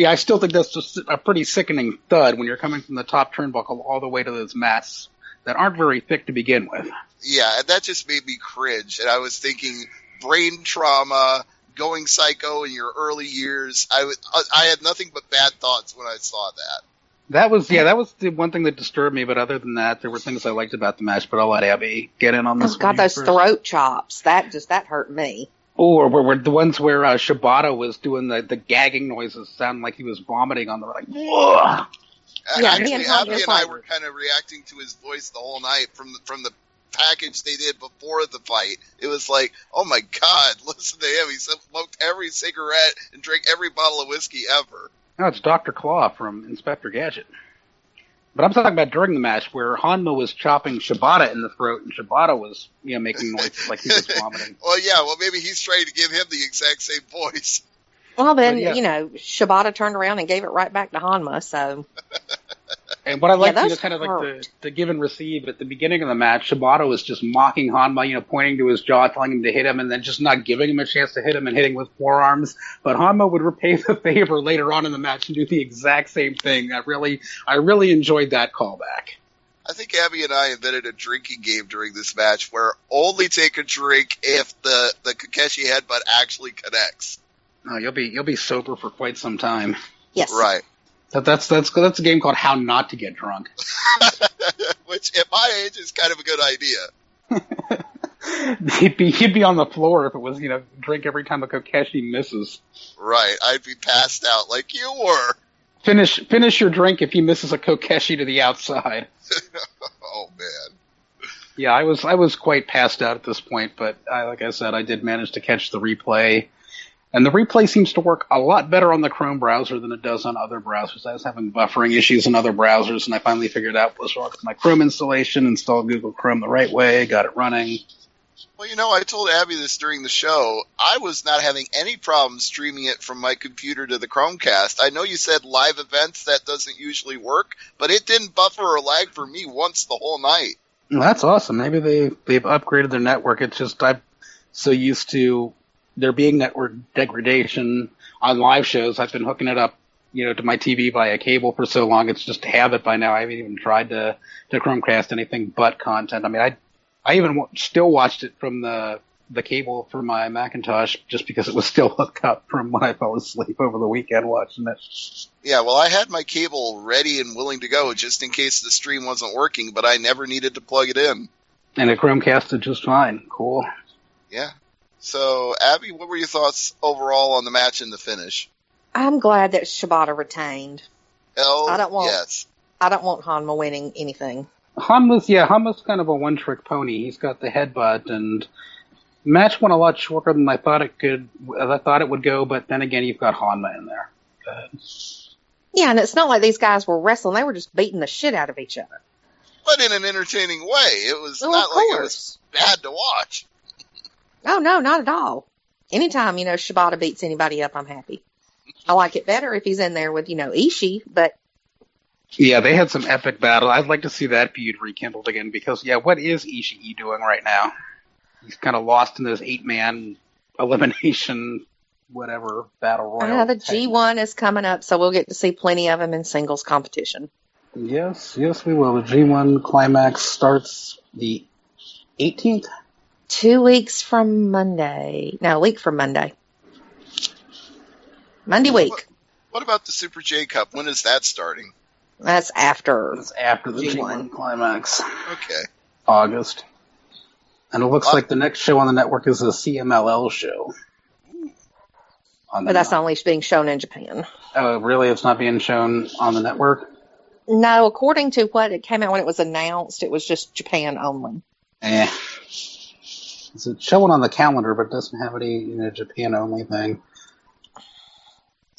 I still think that's just a pretty sickening thud when you're coming from the top turnbuckle all the way to those mats that aren't very thick to begin with. Yeah, and that just made me cringe. And I was thinking brain trauma, going psycho in your early years. I had nothing but bad thoughts when I saw that. That was the one thing that disturbed me, but other than that, there were things I liked about the match, but I'll let Abby get in on this. Oh, God, those throat chops. That hurt me. Or were the ones where Shibata was doing the gagging noises, sounding like he was vomiting on the like. Whoa! Yeah, actually, Abby and I were kind of reacting to his voice the whole night from the package they did before the fight. It was like, oh my God, listen to him. He smoked every cigarette and drank every bottle of whiskey ever. No, it's Dr. Claw from Inspector Gadget. But I'm talking about during the match where Hanma was chopping Shibata in the throat and Shibata was, making noises like he was vomiting. Well, yeah, maybe he's trying to give him the exact same voice. Well, then, Shibata turned around and gave it right back to Hanma, so... And what I like, kind of like the give and receive at the beginning of the match, Shibata was just mocking Hanma, pointing to his jaw, telling him to hit him, and then just not giving him a chance to hit him and hitting with forearms. But Hanma would repay the favor later on in the match and do the exact same thing. I really enjoyed that callback. I think Abby and I invented a drinking game during this match where only take a drink if the Kakeshi headbutt actually connects. Oh, you'll be sober for quite some time. Yes. Right. That's a game called How Not to Get Drunk. Which, at my age, is kind of a good idea. He'd be on the floor if it was, drink every time a Kokeshi misses. Right. I'd be passed out like you were. Finish your drink if he misses a Kokeshi to the outside. Oh, man. Yeah, I was quite passed out at this point, but like I said, I did manage to catch the replay. And the replay seems to work a lot better on the Chrome browser than it does on other browsers. I was having buffering issues in other browsers, and I finally figured out what was wrong with my Chrome installation, installed Google Chrome the right way, got it running. Well, I told Abby this during the show. I was not having any problem streaming it from my computer to the Chromecast. I know you said live events, that doesn't usually work, but it didn't buffer or lag for me once the whole night. Well, that's awesome. Maybe they've upgraded their network. It's just I'm so used to there being network degradation on live shows. I've been hooking it up, to my TV via cable for so long. It's just a habit by now. I haven't even tried to Chromecast anything but content. I mean, I even still watched it from the cable for my Macintosh just because it was still hooked up from when I fell asleep over the weekend watching it. Yeah, well, I had my cable ready and willing to go just in case the stream wasn't working, but I never needed to plug it in. And it Chromecasted just fine. Cool. Yeah. So, Abby, what were your thoughts overall on the match and the finish? I'm glad that Shibata retained. Yes. I don't want Hanma winning anything. Hanma's kind of a one-trick pony. He's got the headbutt, and the match went a lot shorter than I thought it would go, but then again, you've got Hanma in there. Yeah, and it's not like these guys were wrestling. They were just beating the shit out of each other. But in an entertaining way. It was not like it was bad to watch. Oh, no, not at all. Anytime, Shibata beats anybody up, I'm happy. I like it better if he's in there with, Ishii, but... Yeah, they had some epic battle. I'd like to see that feud rekindled again because, what is Ishii doing right now? He's kind of lost in this 8-man elimination, whatever, battle royal. The G1 is coming up, so we'll get to see plenty of them in singles competition. Yes, we will. The G1 climax starts the 18th? 2 weeks from Monday. No, a week from Monday. Monday week. What about the Super J Cup? When is that starting? That's after. It's after the G1 climax. Okay. August. And it looks like the next show on the network is a CMLL show. But that's only being shown in Japan. Oh, really? It's not being shown on the network? No, according to what it came out when it was announced, it was just Japan only. It's showing on the calendar, but it doesn't have any Japan only thing.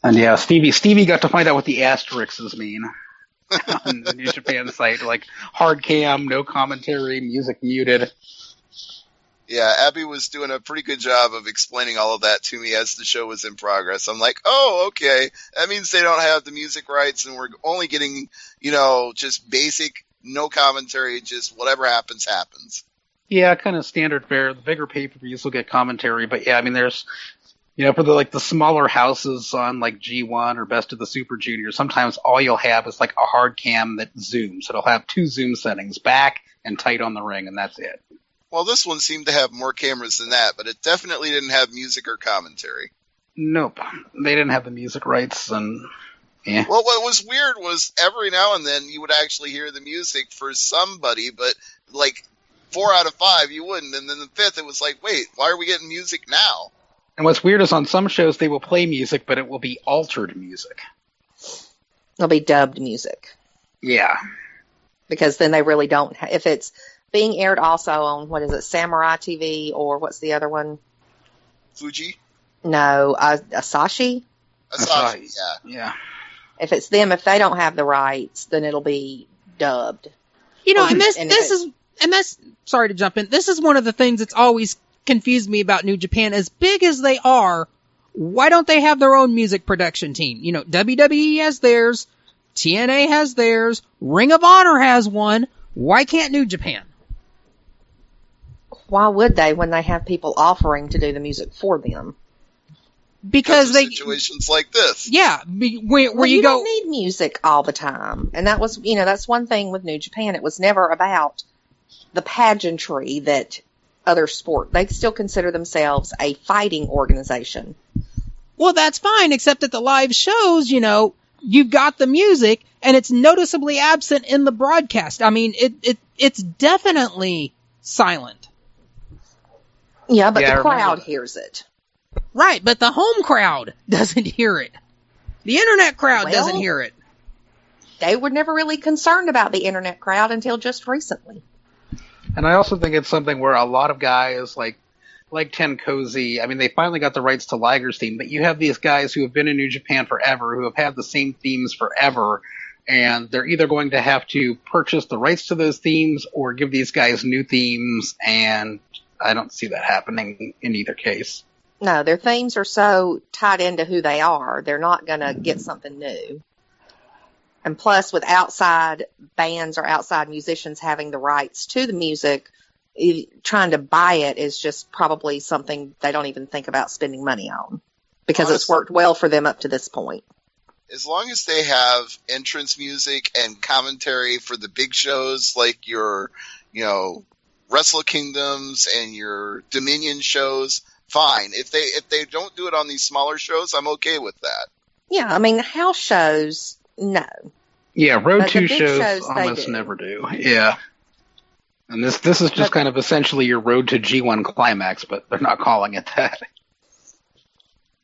And Stevie got to find out what the asterisks mean on the New Japan site, like hard cam, no commentary, music muted. Yeah, Abby was doing a pretty good job of explaining all of that to me as the show was in progress. I'm like, oh, okay. That means they don't have the music rights and we're only getting, just basic, no commentary, just whatever happens, happens. Yeah, kind of standard fare. The bigger pay-per-views will get commentary, but there's, for the smaller houses on like G1 or Best of the Super Junior, sometimes all you'll have is like a hard cam that zooms. It'll have 2 zoom settings, back and tight on the ring, and that's it. Well, this one seemed to have more cameras than that, but it definitely didn't have music or commentary. Nope. They didn't have the music rights, and yeah. Well, what was weird was every now and then you would actually hear the music for somebody, but like 4 out of 5 you wouldn't, and then the 5th it was like, wait, why are we getting music now? And what's weird is on some shows they will play music, but it will be altered music. It'll be dubbed music. Yeah. Because then they really don't... if it's being aired also on, Samurai TV, or what's the other one? Fuji? No, Asahi? Asahi, yeah. If it's them, if they don't have the rights, then it'll be dubbed. Sorry to jump in. This is one of the things that's always confused me about New Japan. As big as they are, why don't they have their own music production team? WWE has theirs, TNA has theirs, Ring of Honor has one. Why can't New Japan? Why would they when they have people offering to do the music for them? Because they situations like this. Yeah, where you don't need music all the time. And that was, that's one thing with New Japan. It was never about the pageantry that other sport. They still consider themselves a fighting organization. Well, that's fine, except at the live shows, you've got the music and it's noticeably absent in the broadcast. I mean, it's definitely silent. Yeah, but the crowd hears it. Right, but the home crowd doesn't hear it. The internet crowd doesn't hear it. They were never really concerned about the internet crowd until just recently. And I also think it's something where a lot of guys like Tenkozy, I mean, they finally got the rights to Liger's theme, but you have these guys who have been in New Japan forever, who have had the same themes forever, and they're either going to have to purchase the rights to those themes or give these guys new themes, and I don't see that happening in either case. No, their themes are so tied into who they are, they're not going to get something new. And plus, with outside bands or outside musicians having the rights to the music, trying to buy it is just probably something they don't even think about spending money on. Because it's worked well for them up to this point. As long as they have entrance music and commentary for the big shows like your, Wrestle Kingdoms and your Dominion shows, fine. If they don't do it on these smaller shows, I'm okay with that. Yeah, I mean, house shows, no. Yeah, Road 2 shows almost never do. Yeah. And this is just kind of essentially your Road to G1 climax, but they're not calling it that.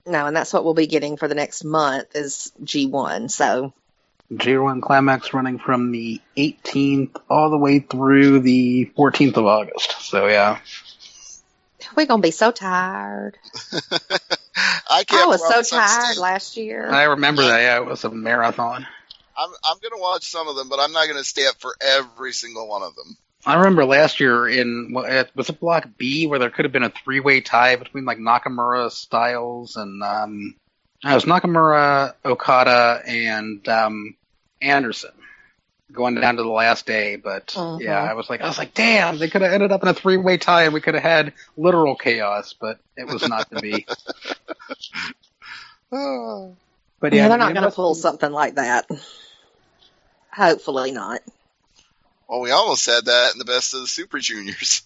No, and that's what we'll be getting for the next month is G1, so. G1 Climax running from the 18th all the way through the 14th of August. So, yeah. We're going to be so tired. I was so tired last year. I remember that, yeah. It was a marathon. I'm going to watch some of them, but I'm not going to stay up for every single one of them. I remember last year was it Block B where there could have been a three-way tie between like Nakamura, Styles, and it was Nakamura, Okada, and Anderson going down to the last day. But yeah, I was like, damn, they could have ended up in a three-way tie and we could have had literal chaos, but it was not to be. But yeah, they're not going to pull something like that. Hopefully not. Well, we almost had that in the Best of the Super Juniors.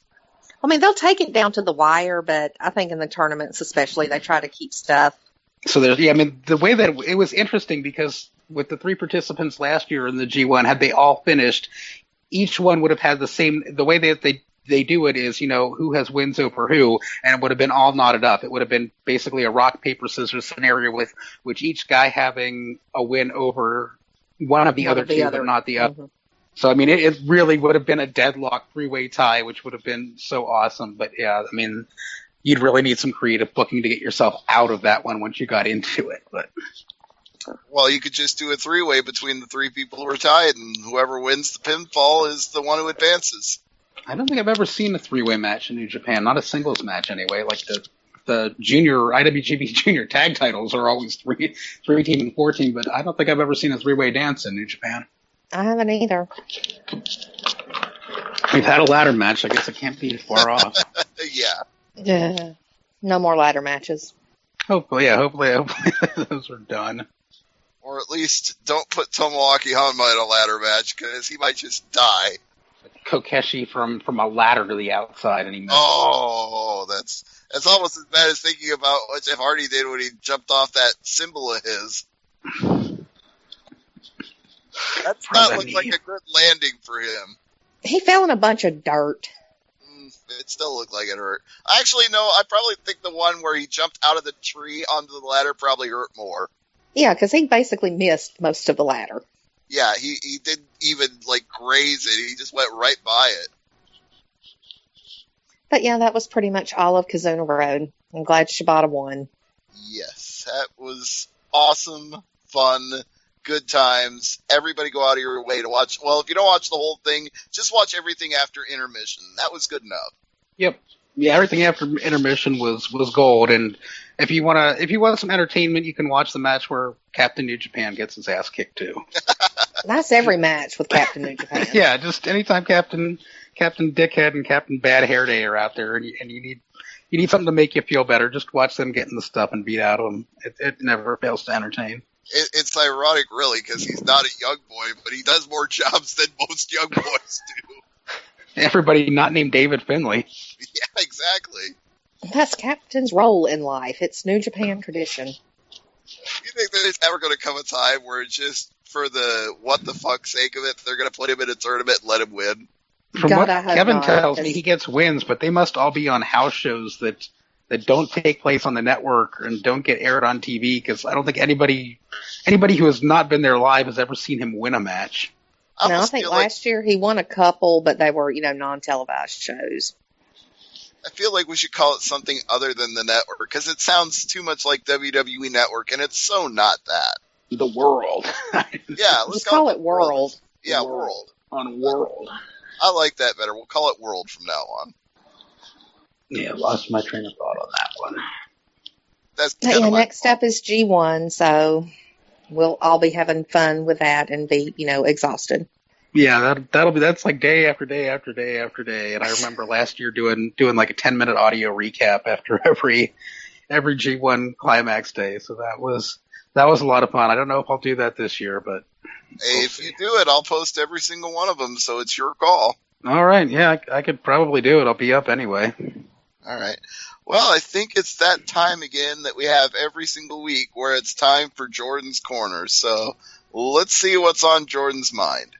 I mean, they'll take it down to the wire, but I think in the tournaments especially, they try to keep stuff. So the way that it was interesting because with the three participants last year in the G1, had they all finished, each one would have had the way that they do it is, who has wins over who, and it would have been all knotted up. It would have been basically a rock, paper, scissors scenario with which each guy having a win over one of the other two, but not the other. So, I mean, it really would have been a deadlock three-way tie, which would have been so awesome. But, yeah, I mean, you'd really need some creative booking to get yourself out of that one once you got into it. But well, you could just do a three-way between the three people who are tied, and whoever wins the pinfall is the one who advances. I don't think I've ever seen a three-way match in New Japan, not a singles match anyway. Like the junior IWGP junior tag titles are always three team and 4 team, but I don't think I've ever seen a three-way dance in New Japan. I haven't either. We've had a ladder match. I guess it can't be far off. Yeah. No more ladder matches. Hopefully those are done. Or at least don't put Tomoaki Honma in a ladder match because he might just die. Kokeshi from a ladder to the outside and he missed. Oh, that's almost as bad as thinking about what Jeff Hardy did when he jumped off that symbol of his. That's not look like a good landing for him. He fell in a bunch of dirt. It still looked like it hurt. Actually, no, I probably think the one where he jumped out of the tree onto the ladder probably hurt more. Yeah, because he basically missed most of the ladder. Yeah, he didn't even, graze it. He just went right by it. But yeah, that was pretty much all of Kizuna Road. I'm glad Shibata won. Yes, that was awesome, fun, good times. Everybody go out of your way to watch. Well, if you don't watch the whole thing, just watch everything after intermission. That was good enough. Yep. Yeah, everything after intermission was gold. And if you want some entertainment, you can watch the match where Captain New Japan gets his ass kicked too. That's every match with Captain New Japan. Yeah, just anytime Captain Dickhead and Captain Bad Hair Day are out there, and you need something to make you feel better. Just watch them get in the stuff and beat out them. It never fails to entertain. It's ironic, really, because he's not a young boy, but he does more jobs than most young boys do. Everybody not named David Finlay. Yeah, exactly. That's Captain's role in life. It's New Japan tradition. You think there's ever going to come a time where just for the what the fuck sake of it, they're going to put him in a tournament and let him win? From what Kevin tells me, he gets wins, but they must all be on house shows that don't take place on the network and don't get aired on TV, because I don't think anybody who has not been there live has ever seen him win a match. I think last year he won a couple, but they were, non-televised shows. I feel like we should call it something other than the network, because it sounds too much like WWE Network, and it's so not that. The World. Yeah, let's just call it World. Yeah, World. On World. I like that better. We'll call it World from now on. Yeah, lost my train of thought on that one. Next up is G1, so we'll all be having fun with that and be, exhausted. Yeah, that's like day after day after day after day. And I remember last year doing like a 10-minute audio recap after every G1 climax day. So that was a lot of fun. I don't know if I'll do that this year, but hey, if you do it, I'll post every single one of them. So it's your call. All right. Yeah, I could probably do it. I'll be up anyway. All right. Well, I think it's that time again that we have every single week where it's time for Jordan's Corner. So let's see what's on Jordan's mind.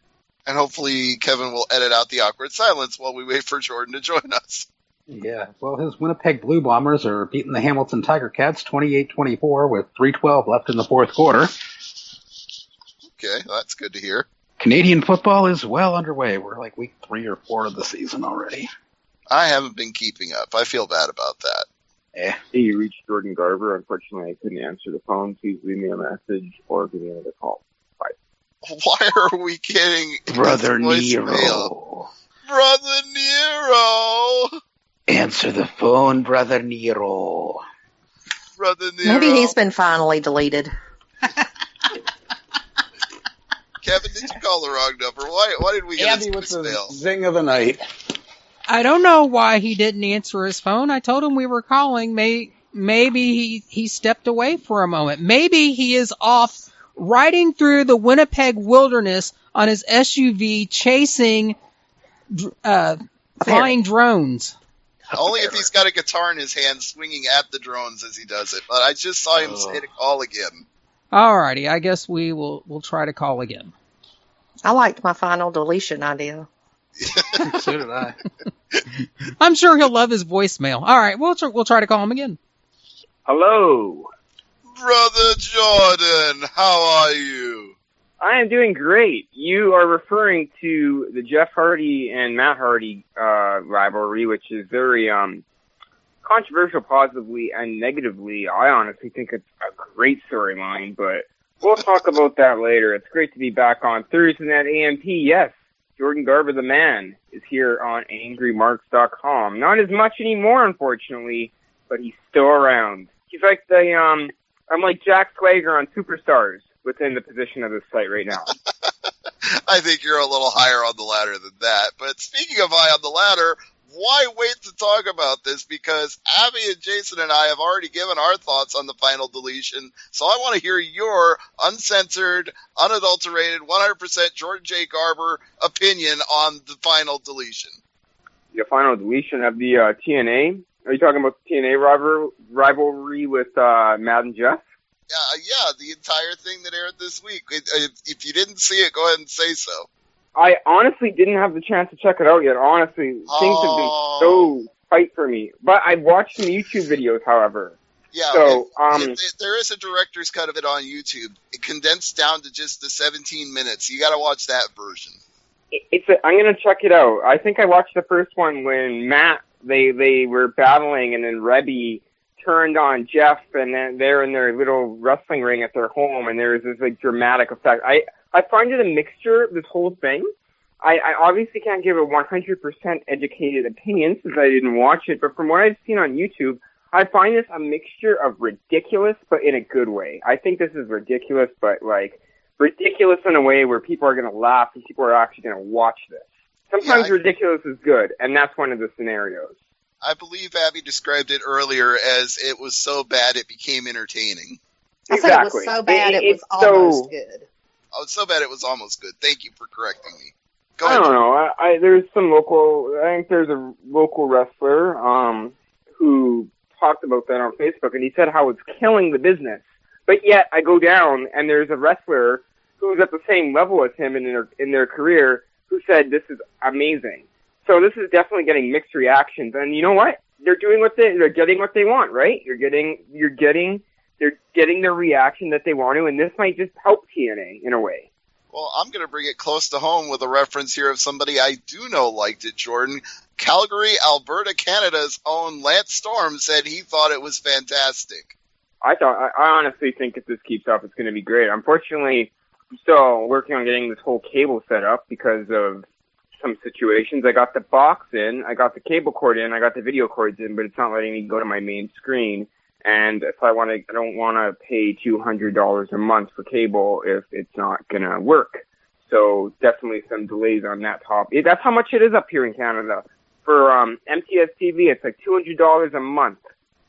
And hopefully Kevin will edit out the awkward silence while we wait for Jordan to join us. Yeah, well, his Winnipeg Blue Bombers are beating the Hamilton Tiger Cats 28-24 with 3:12 left in the fourth quarter. Okay, well, that's good to hear. Canadian football is well underway. We're like week 3 or 4 of the season already. I haven't been keeping up. I feel bad about that. Eh. Hey, you reached Jordan Garber. Unfortunately, I couldn't answer the phone. Please leave me a message or give me another call. Bye. Why are we getting Brother his voicemail? Nero. Brother Nero! Answer the phone, Brother Nero. Brother Nero. Maybe he's been finally deleted. Kevin, did you call the wrong number? Why did we get Andy his with the voicemail? zing of the night. I don't know why he didn't answer his phone. I told him we were calling. Maybe he stepped away for a moment. Maybe he is off riding through the Winnipeg wilderness on his SUV chasing flying drones. Only if he's got a guitar in his hand swinging at the drones as he does it. But I just saw him say to call again. Alrighty, I guess we'll try to call again. I liked my final deletion idea. So did I. I'm sure he'll love his voicemail. All right, we'll try to call him again. Hello. Brother Jordan, how are you? I am doing great. You are referring to the Jeff Hardy and Matt Hardy rivalry, which is very controversial positively and negatively. I honestly think it's a great storyline, but we'll talk about that later. It's great to be back on Thursday at AMP. Yes, Jordan Garber, the man, is here on AngryMarks.com. Not as much anymore, unfortunately, but he's still around. He's like I'm like Jack Swagger on Superstars within the position of this site right now. I think you're a little higher on the ladder than that. But speaking of high on the ladder, why wait to talk about this? Because Abby and Jason and I have already given our thoughts on the final deletion. So I want to hear your uncensored, unadulterated, 100% Jordan J. Garber opinion on the final deletion. The final deletion of the TNA. Are you talking about the TNA rivalry with Matt and Jeff? Yeah, the entire thing that aired this week. If you didn't see it, go ahead and say so. I honestly didn't have the chance to check it out yet. Honestly, things have been so tight for me. But I've watched some YouTube videos, however. Yeah, so there is a director's cut of it on YouTube. It condensed down to just the 17 minutes. You got to watch that version. I'm gonna check it out. I think I watched the first one when Matt they were battling, and then Rebby turned on Jeff, and then they're in their little wrestling ring at their home, and there's this like dramatic effect. I find it a mixture, this whole thing. I obviously can't give a 100% educated opinion since I didn't watch it, but from what I've seen on YouTube, I find this a mixture of ridiculous, but in a good way. I think this is ridiculous, but like ridiculous in a way where people are going to laugh and people are actually going to watch this. Sometimes ridiculous is good, and that's one of the scenarios. I believe Abby described it earlier as it was so bad it became entertaining. I said it was so bad it was almost good. Oh, it's so bad it was almost good. Thank you for correcting me. Go I ahead. don't know. There's some I think there's a local wrestler who talked about that on Facebook, and he said how it's killing the business. But yet I go down, and there's a wrestler who's at the same level as him in their career who said this is amazing. So this is definitely getting mixed reactions, and you know what? They're getting what they want, right? They're getting the reaction that they want to, and this might just help TNA in a way. Well, I'm going to bring it close to home with a reference here of somebody I do know liked it, Jordan. Calgary, Alberta, Canada's own Lance Storm said he thought it was fantastic. I honestly think if this keeps up, it's going to be great. Unfortunately, I'm still working on getting this whole cable set up because of some situations. I got the box in, I got the cable cord in, I got the video cords in, but it's not letting me go to my main screen. And if I don't want to pay $200 a month for cable if it's not going to work. So definitely some delays on that topic. That's how much it is up here in Canada. For MTS TV, it's like $200 a month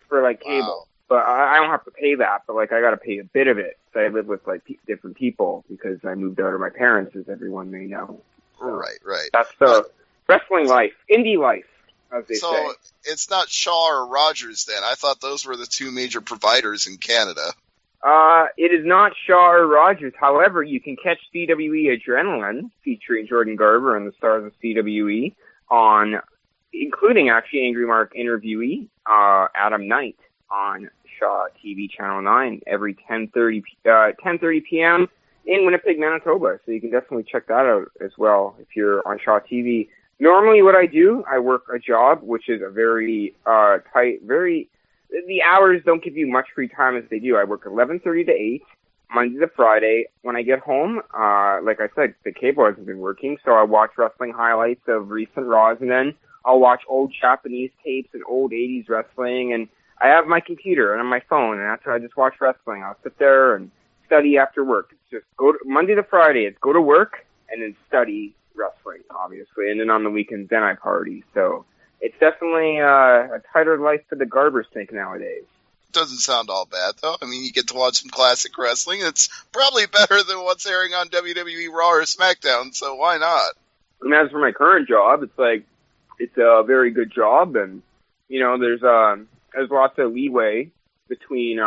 for like cable. Wow. But I don't have to pay that, but like I got to pay a bit of it. So I live with like different people because I moved out of my parents, as everyone may know. So right. That's the wrestling life, indie life, as they say. So it's not Shaw or Rogers then. I thought those were the two major providers in Canada. It is not Shaw or Rogers. However, you can catch CWE Adrenaline featuring Jordan Garber and the stars of CWE on, including actually Angry Mark interviewee Adam Knight on Shaw TV Channel 9 every 10:30 p.m. in Winnipeg, Manitoba. So you can definitely check that out as well if you're on Shaw TV. Normally what I do, I work a job, which is a very tight, the hours don't give you much free time as they do. I work 11:30 to 8, Monday to Friday. When I get home, like I said, the cable hasn't been working, so I watch wrestling highlights of recent Raws, and then I'll watch old Japanese tapes and old 80s wrestling, and I have my computer and on my phone, and after I just watch wrestling, I'll sit there and study after work. It's just Monday to Friday, it's go to work and then study wrestling, obviously, and then on the weekends, then I party. So it's definitely a tighter life for the Garber snake nowadays. Doesn't sound all bad, though. I mean, you get to watch some classic wrestling. It's probably better than what's airing on WWE Raw or SmackDown, so why not? And as for my current job, it's a very good job, and, you know, there's lots of leeway between,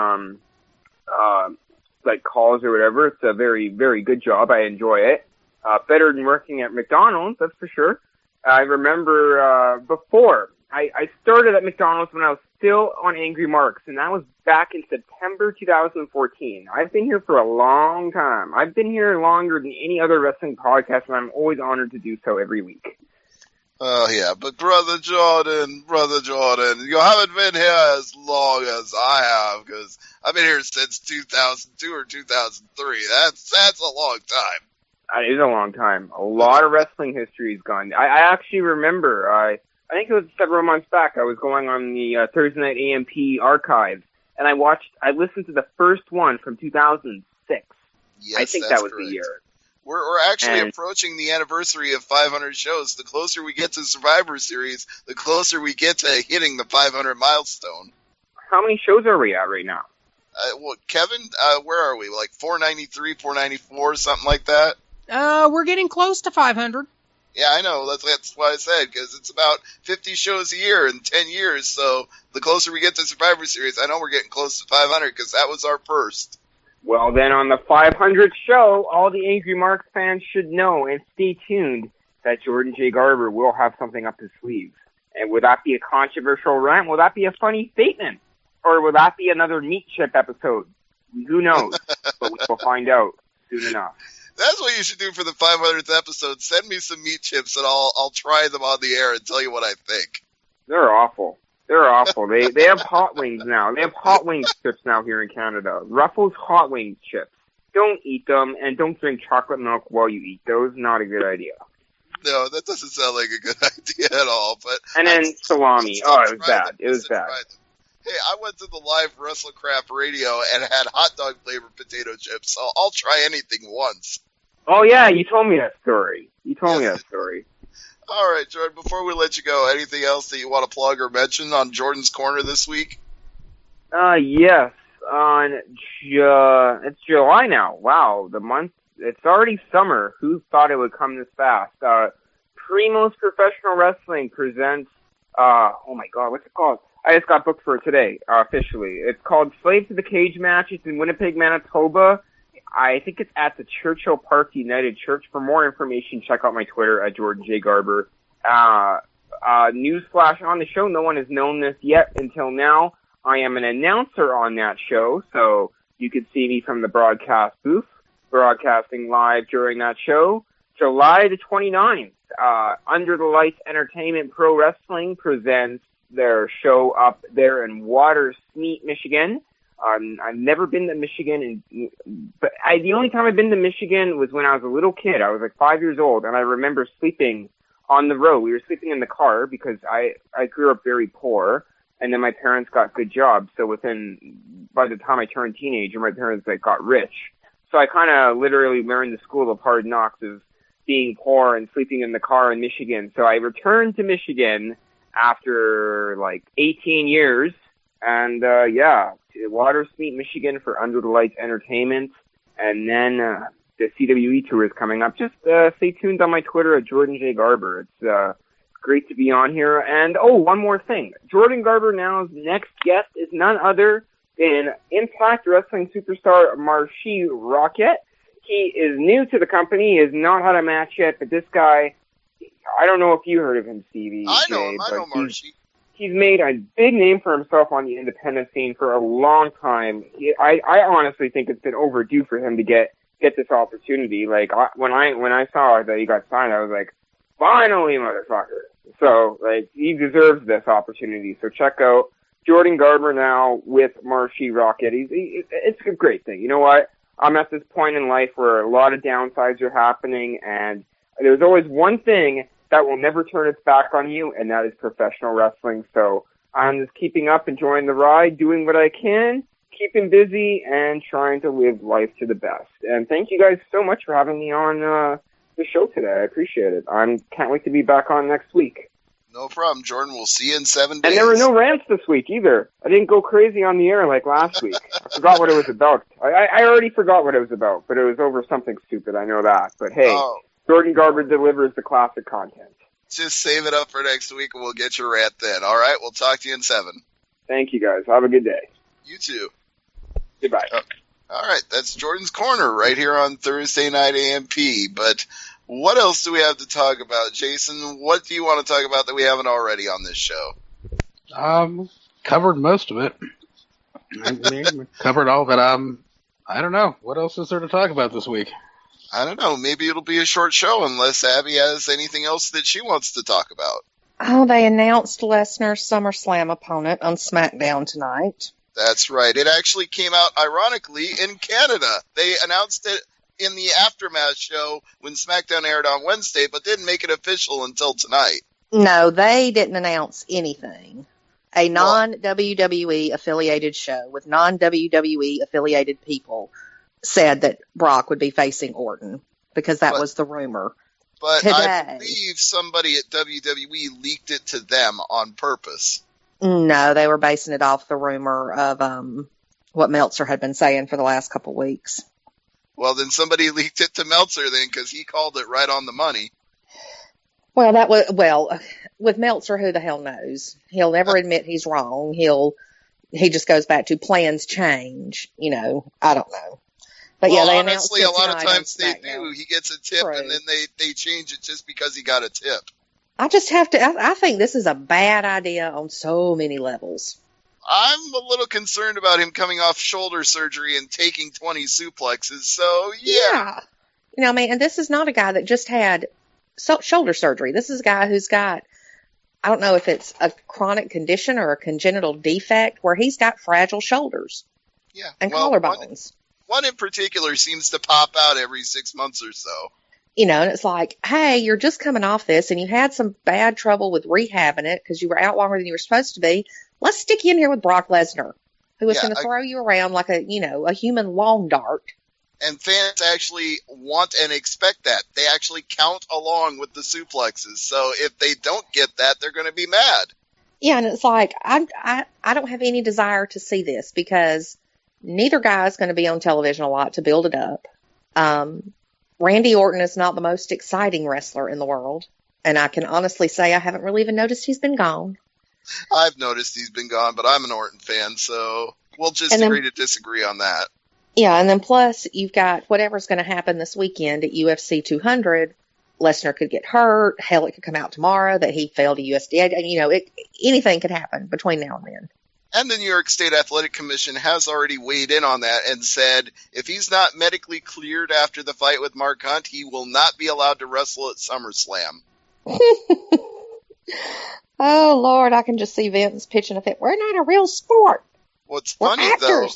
like calls or whatever. It's a very, very good job. I enjoy it. Better than working at McDonald's, that's for sure. I remember before I started at McDonald's when I was still on Angry Marks, and that was back in September 2014. I've been here for a long time. I've been here longer than any other wrestling podcast, and I'm always honored to do so every week. Oh, yeah, but Brother Jordan, you haven't been here as long as I have, because I've been here since 2002 or 2003. That's a long time. It is a long time. A lot of wrestling history has gone. I actually remember, I think it was several months back, I was going on the Thursday Night AMP archive, and I listened to the first one from 2006. Yes, I think that's that was correct. the year. We're actually approaching the anniversary of 500 shows. The closer we get to Survivor Series, the closer we get to hitting the 500 milestone. How many shows are we at right now? Well, Kevin, where are we? Like 493, 494, something like that? We're getting close to 500. Yeah, I know. That's why I said, because it's about 50 shows a year in 10 years. So the closer we get to Survivor Series, I know we're getting close to 500 because that was our first. Well, then on the 500th show, all the Angry Marks fans should know and stay tuned that Jordan J. Garber will have something up his sleeve. And would that be a controversial rant? Will that be a funny statement? Or will that be another meat chip episode? Who knows? But we will find out soon enough. That's what you should do for the 500th episode. Send me some meat chips and I'll try them on the air and tell you what I think. They're awful. They're awful. They have hot wings now. They have hot wings chips now here in Canada. Ruffles hot wings chips. Don't eat them, and don't drink chocolate milk while you eat those. Not a good idea. No, that doesn't sound like a good idea at all. But and then salami. Oh, it was bad. It was bad. Hey, I went to the live WrestleCraft radio and had hot dog flavored potato chips, so I'll try anything once. Oh, yeah, you told me that story. All right, Jordan, before we let you go, anything else that you want to plug or mention on Jordan's Corner this week? Yes. It's July now. Wow, it's already summer. Who thought it would come this fast? Primo's Professional Wrestling presents, oh my God, what's it called? I just got booked for it today, officially. It's called Slave to the Cage Match. It's in Winnipeg, Manitoba. I think it's at the Churchill Park United Church. For more information, check out my Twitter at Jordan J. Garber. Newsflash on the show. No one has known this yet until now. I am an announcer on that show, so you can see me from the broadcast booth, broadcasting live during that show. July the 29th, Under the Lights Entertainment Pro Wrestling presents their show up there in Watersmeet, Michigan. I've never been to Michigan, but the only time I've been to Michigan was when I was a little kid. I was like 5 years old, and I remember sleeping on the road. We were sleeping in the car because I grew up very poor, and then my parents got good jobs. So by the time I turned teenager, my parents got rich. So I kind of literally learned the school of hard knocks of being poor and sleeping in the car in Michigan. So I returned to Michigan after 18 years, and Watersmeet, Michigan for Under the Lights Entertainment, and then the CWE tour is coming up. Just stay tuned on my Twitter at Jordan J. Garber. It's great to be on here. And one more thing, Jordan Garber Now's next guest is none other than Impact Wrestling superstar Marshy Rockett. He is new to the company. He has not had a match yet, but this guy, I don't know if you heard of him, Stevie. I know him. I know Marshy. He's made a big name for himself on the independent scene for a long time. I honestly think it's been overdue for him to get get this opportunity. Like, when I saw that he got signed, I was like, finally, motherfucker. So, like, he deserves this opportunity. So check out Jordan Garber now with Marshy Rocket. It's a great thing. You know what? I'm at this point in life where a lot of downsides are happening, and there's always one thing that will never turn its back on you, and that is professional wrestling. So I'm just keeping up, enjoying the ride, doing what I can, keeping busy, and trying to live life to the best. And thank you guys so much for having me on the show today. I appreciate it. I can't wait to be back on next week. No problem, Jordan. We'll see you in 7 days. And there were no rants this week either. I didn't go crazy on the air like last week. I forgot what it was about. I already forgot what it was about, but it was over something stupid. I know that. But hey, Jordan Garber delivers the classic content. Just save it up for next week and we'll get your rant then. All right, we'll talk to you in 7. Thank you, guys. Have a good day. You too. Goodbye. All right, that's Jordan's Corner right here on Thursday Night AMP. But what else do we have to talk about? Jason, what do you want to talk about that we haven't already on this show? Covered most of it. Covered all of it. I don't know. What else is there to talk about this week? I don't know. Maybe it'll be a short show unless Abby has anything else that she wants to talk about. Oh, they announced Lesnar's SummerSlam opponent on SmackDown tonight. That's right. It actually came out, ironically, in Canada. They announced it in the Aftermath show when SmackDown aired on Wednesday, but didn't make it official until tonight. No, they didn't announce anything. A non-WWE affiliated show with non-WWE affiliated people said that Brock would be facing Orton because that was the rumor. But today, I believe somebody at WWE leaked it to them on purpose. No, they were basing it off the rumor of what Meltzer had been saying for the last couple of weeks. Well, then somebody leaked it to Meltzer then because he called it right on the money. Well, with Meltzer, who the hell knows? He'll never admit he's wrong. He just goes back to plans change. You know, I don't know. But well, yeah, they honestly, a lot of times they do. He gets a tip, and then they change it just because he got a tip. I just have to. I think this is a bad idea on so many levels. I'm a little concerned about him coming off shoulder surgery and taking 20 suplexes. So yeah. You know, I mean, and this is not a guy that just had shoulder surgery. This is a guy who's got, I don't know if it's a chronic condition or a congenital defect where he's got fragile shoulders. Yeah. And collarbones. One in particular seems to pop out every 6 months or so. You know, and it's like, hey, you're just coming off this and you had some bad trouble with rehabbing it because you were out longer than you were supposed to be. Let's stick you in here with Brock Lesnar, who is going to throw you around like a human lawn dart. And fans actually want and expect that. They actually count along with the suplexes. So if they don't get that, they're going to be mad. Yeah, and it's like, I don't have any desire to see this because neither guy is going to be on television a lot to build it up. Randy Orton is not the most exciting wrestler in the world. And I can honestly say I haven't really even noticed he's been gone. I've noticed he's been gone, but I'm an Orton fan, so we'll just agree to disagree on that. Yeah, and then plus you've got whatever's going to happen this weekend at UFC 200. Lesnar could get hurt. Hell, it could come out tomorrow that he failed a USDA. You know, anything could happen between now and then. And the New York State Athletic Commission has already weighed in on that and said if he's not medically cleared after the fight with Mark Hunt, he will not be allowed to wrestle at SummerSlam. Oh, Lord, I can just see Vince pitching a fit. We're not a real sport. What's funny, though,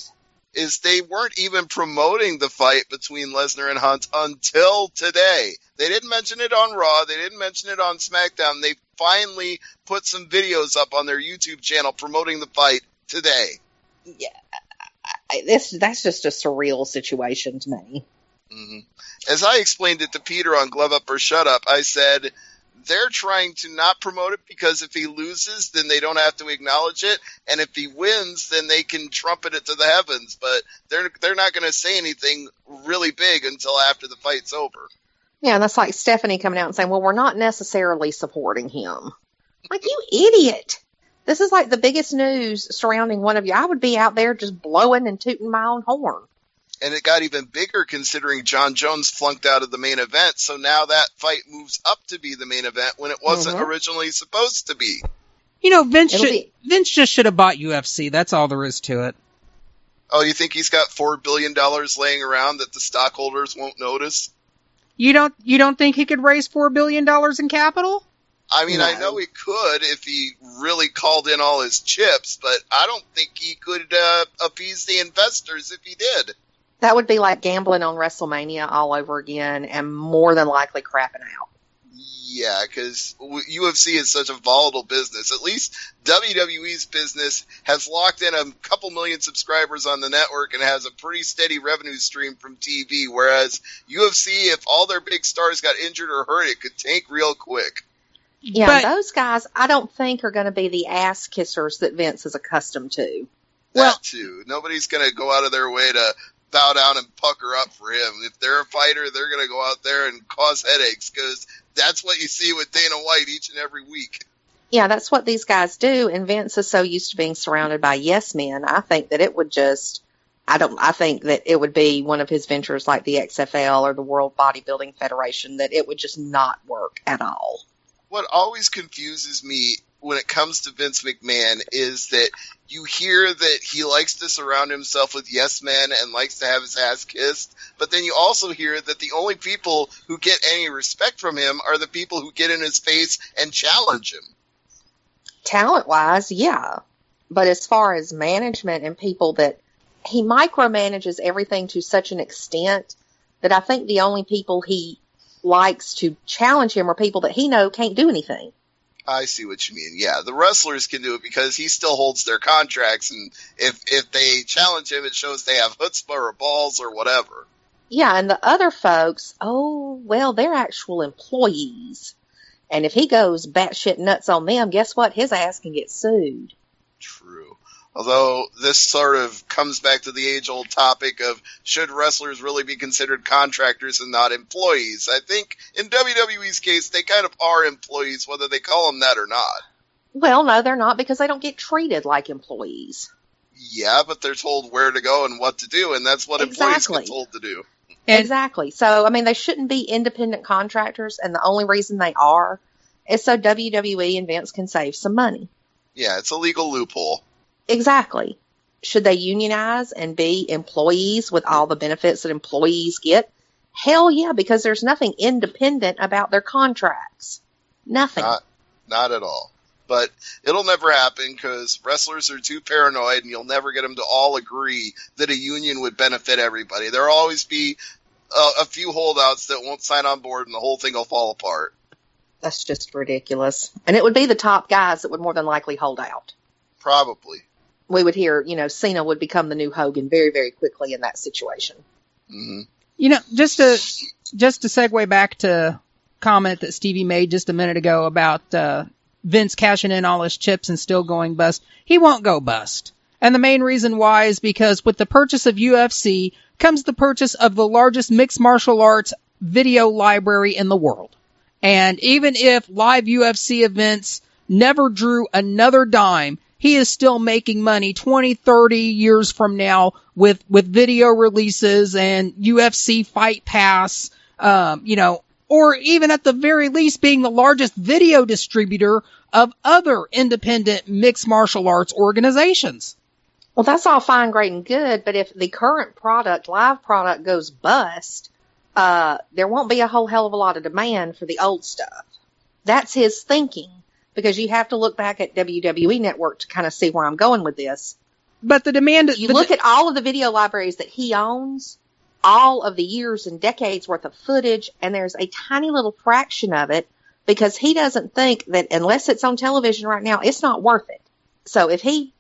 is they weren't even promoting the fight between Lesnar and Hunt until today. They didn't mention it on Raw. They didn't mention it on SmackDown. They finally put some videos up on their YouTube channel promoting the fight today. Yeah, that's just a surreal situation to me. Mm-hmm. As I explained it to Peter on Glove Up or Shut Up, I said they're trying to not promote it because if he loses, then they don't have to acknowledge it, and if he wins, then they can trumpet it to the heavens. But they're not going to say anything really big until after the fight's over. Yeah, and that's like Stephanie coming out and saying, well, we're not necessarily supporting him. Like, you idiot. This is like the biggest news surrounding one of you. I would be out there just blowing and tooting my own horn. And it got even bigger considering John Jones flunked out of the main event. So now that fight moves up to be the main event when it wasn't originally supposed to be. You know, Vince just should have bought UFC. That's all there is to it. Oh, you think he's got $4 billion laying around that the stockholders won't notice? You don't think he could raise $4 billion in capital? I mean, No. I know he could if he really called in all his chips, but I don't think he could appease the investors if he did. That would be like gambling on WrestleMania all over again and more than likely crapping out. Yeah, because UFC is such a volatile business. At least WWE's business has locked in a couple million subscribers on the network and has a pretty steady revenue stream from TV, whereas UFC, if all their big stars got injured or hurt, it could tank real quick. Yeah, But- those guys I don't think are going to be the ass kissers that Vince is accustomed to. That too. Nobody's going to go out of their way to bow down and pucker up for him. If they're a fighter, they're going to go out there and cause headaches, because that's what you see with Dana White each and every week. Yeah, that's what these guys do, and Vince is so used to being surrounded by yes men. I think that it would just, I think that it would be one of his ventures like the XFL or the World Bodybuilding Federation, that it would just not work at all. What always confuses me when it comes to Vince McMahon is that you hear that he likes to surround himself with yes men and likes to have his ass kissed, but then you also hear that the only people who get any respect from him are the people who get in his face and challenge him. Talent-wise, yeah. But as far as management and people that he micromanages everything to such an extent that I think the only people he likes to challenge him are people that he know can't do anything. I see what you mean. Yeah, the wrestlers can do it because he still holds their contracts, and if they challenge him, it shows they have chutzpah or balls or whatever. Yeah, and the other folks, oh, well, they're actual employees. And if he goes batshit nuts on them, guess what? His ass can get sued. True. Although this sort of comes back to the age-old topic of should wrestlers really be considered contractors and not employees? I think in WWE's case, they kind of are employees, whether they call them that or not. Well, no, they're not, because they don't get treated like employees. Yeah, but they're told where to go and what to do, and that's what employees get told to do. Exactly. So, I mean, they shouldn't be independent contractors, and the only reason they are is so WWE and Vince can save some money. Yeah, it's a legal loophole. Exactly. Should they unionize and be employees with all the benefits that employees get? Hell yeah, because there's nothing independent about their contracts. Nothing. Not at all. But it'll never happen because wrestlers are too paranoid, and you'll never get them to all agree that a union would benefit everybody. There'll always be a few holdouts that won't sign on board, and the whole thing will fall apart. That's just ridiculous. And it would be the top guys that would more than likely hold out. Probably. We would hear, Cena would become the new Hogan very, very quickly in that situation. Mm-hmm. Just to segue back to comment that Stevie made just a minute ago about Vince cashing in all his chips and still going bust. He won't go bust. And the main reason why is because with the purchase of UFC comes the purchase of the largest mixed martial arts video library in the world. And even if live UFC events never drew another dime, he is still making money 20, 30 years from now with video releases and UFC Fight Pass, or even at the very least being the largest video distributor of other independent mixed martial arts organizations. Well, that's all fine, great, and good, but if the current live product, goes bust, there won't be a whole hell of a lot of demand for the old stuff. That's his thinking, because you have to look back at WWE Network to kind of see where I'm going with this. But the demand... You look at all of the video libraries that he owns, all of the years and decades worth of footage, and there's a tiny little fraction of it because he doesn't think that unless it's on television right now, it's not worth it. So if he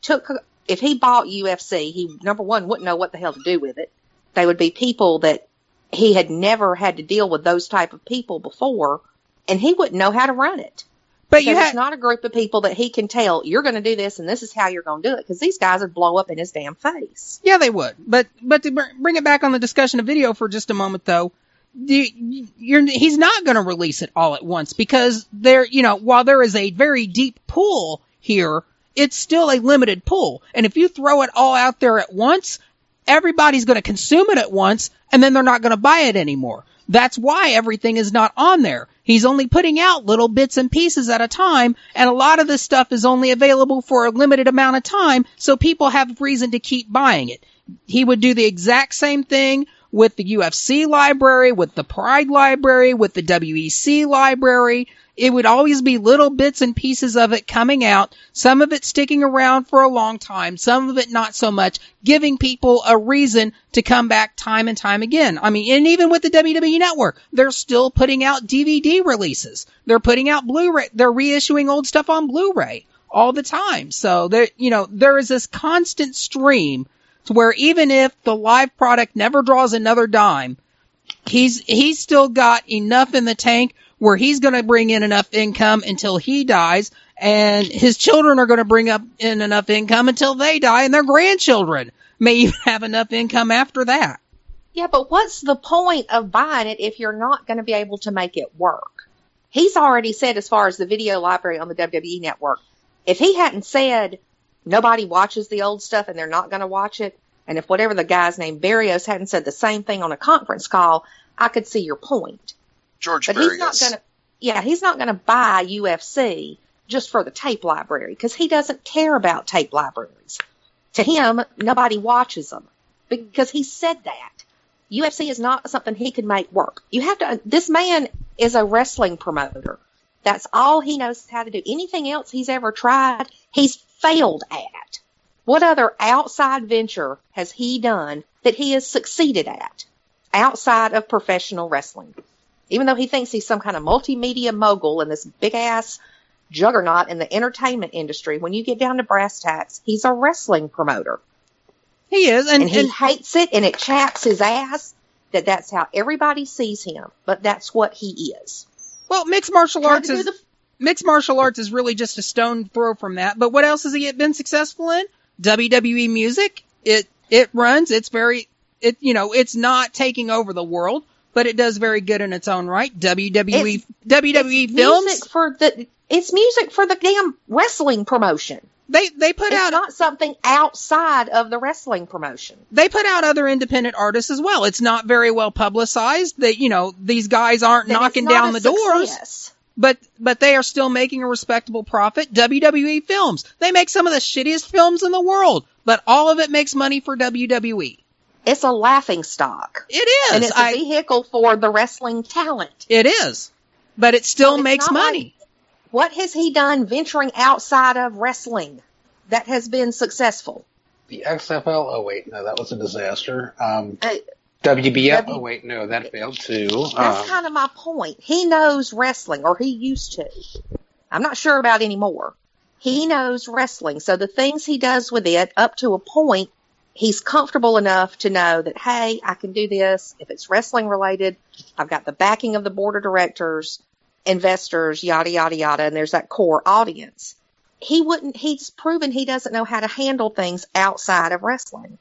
bought UFC, he, number one, wouldn't know what the hell to do with it. They would be people that he had never had to deal with those type of people before, and he wouldn't know how to run it. But it's not a group of people that he can tell, you're going to do this and this is how you're going to do it, because these guys would blow up in his damn face. Yeah, they would. But to bring it back on the discussion of video for just a moment, though, he's not going to release it all at once because while there is a very deep pool here, it's still a limited pool. And if you throw it all out there at once, everybody's going to consume it at once, and then they're not going to buy it anymore. That's why everything is not on there. He's only putting out little bits and pieces at a time, and a lot of this stuff is only available for a limited amount of time, so people have reason to keep buying it. He would do the exact same thing with the UFC library, with the Pride library, with the WEC library. It would always be little bits and pieces of it coming out, some of it sticking around for a long time, some of it not so much, giving people a reason to come back time and time again. I mean, and even with the WWE Network, they're still putting out DVD releases. They're putting out Blu-ray. They're reissuing old stuff on Blu-ray all the time. So there is this constant stream to where even if the live product never draws another dime, he's still got enough in the tank where he's going to bring in enough income until he dies, and his children are going to bring up in enough income until they die, and their grandchildren may even have enough income after that. Yeah, but what's the point of buying it if you're not going to be able to make it work? He's already said, as far as the video library on the WWE Network, if he hadn't said nobody watches the old stuff and they're not going to watch it, and if whatever the guy's name, Barrios, hadn't said the same thing on a conference call, I could see your point. George But Barrios. he's not going to buy UFC just for the tape library, because he doesn't care about tape libraries. To him, nobody watches them, because he said that. UFC is not something he could make work. This man is a wrestling promoter. That's all he knows how to do. Anything else he's ever tried, he's failed at. What other outside venture has he done that he has succeeded at outside of professional wrestling? Even though he thinks he's some kind of multimedia mogul and this big-ass juggernaut in the entertainment industry, when you get down to brass tacks, he's a wrestling promoter. He is. And he hates it, and it chaps his ass that's how everybody sees him. But that's what he is. Well, mixed martial arts is really just a stone throw from that. But what else has he been successful in? WWE music. It runs. It's not taking over the world, but it does very good in its own right. WWE films. It's music for the damn wrestling promotion. It's not something outside of the wrestling promotion. They put out other independent artists as well. It's not very well publicized. These guys aren't knocking down the doors. But they are still making a respectable profit. WWE films. They make some of the shittiest films in the world, but all of it makes money for WWE. It's a laughing stock. It is. And it's a vehicle for the wrestling talent. It is. But it still makes money. What has he done venturing outside of wrestling that has been successful? The XFL? Oh, wait. No, that was a disaster. WBF? Oh, wait. No, that failed too. That's kind of my point. He knows wrestling, or he used to. I'm not sure about anymore. He knows wrestling. So the things he does with it, up to a point, he's comfortable enough to know that, hey, I can do this. If it's wrestling related, I've got the backing of the board of directors, investors, yada, yada, yada, and there's that core audience. He's proven he doesn't know how to handle things outside of wrestling.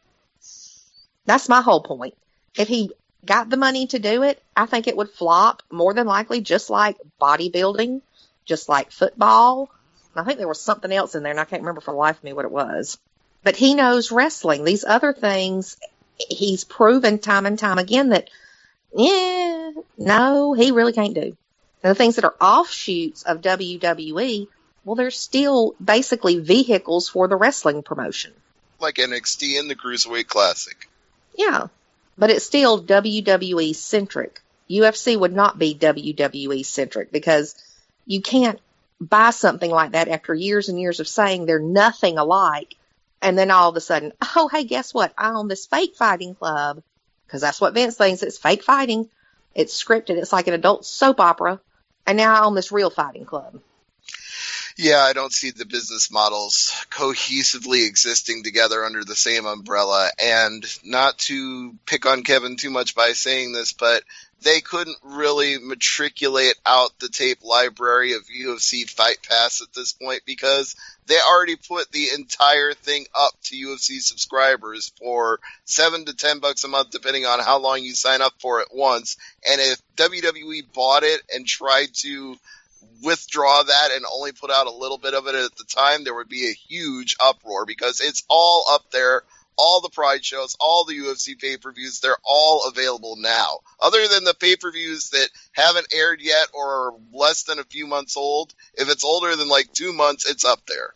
That's my whole point. If he got the money to do it, I think it would flop more than likely, just like bodybuilding, just like football. I think there was something else in there, and I can't remember for the life of me what it was. But he knows wrestling. These other things, he's proven time and time again that, no, he really can't do. And the things that are offshoots of WWE, well, they're still basically vehicles for the wrestling promotion. Like NXT and the Cruiserweight Classic. Yeah, but it's still WWE-centric. UFC would not be WWE-centric because you can't buy something like that after years and years of saying they're nothing alike, and then all of a sudden, oh, hey, guess what? I own this fake fighting club, because that's what Vince thinks. It's fake fighting. It's scripted. It's like an adult soap opera. And now I own this real fighting club. Yeah, I don't see the business models cohesively existing together under the same umbrella. And not to pick on Kevin too much by saying this, but they couldn't really matriculate out the tape library of UFC Fight Pass at this point because they already put the entire thing up to UFC subscribers for $7 to $10 a month, depending on how long you sign up for it once. And if WWE bought it and tried to withdraw that and only put out a little bit of it at the time, there would be a huge uproar because it's all up there. All the Pride shows, all the UFC pay-per-views, they're all available now. Other than the pay-per-views that haven't aired yet or are less than a few months old, if it's older than like 2 months, it's up there.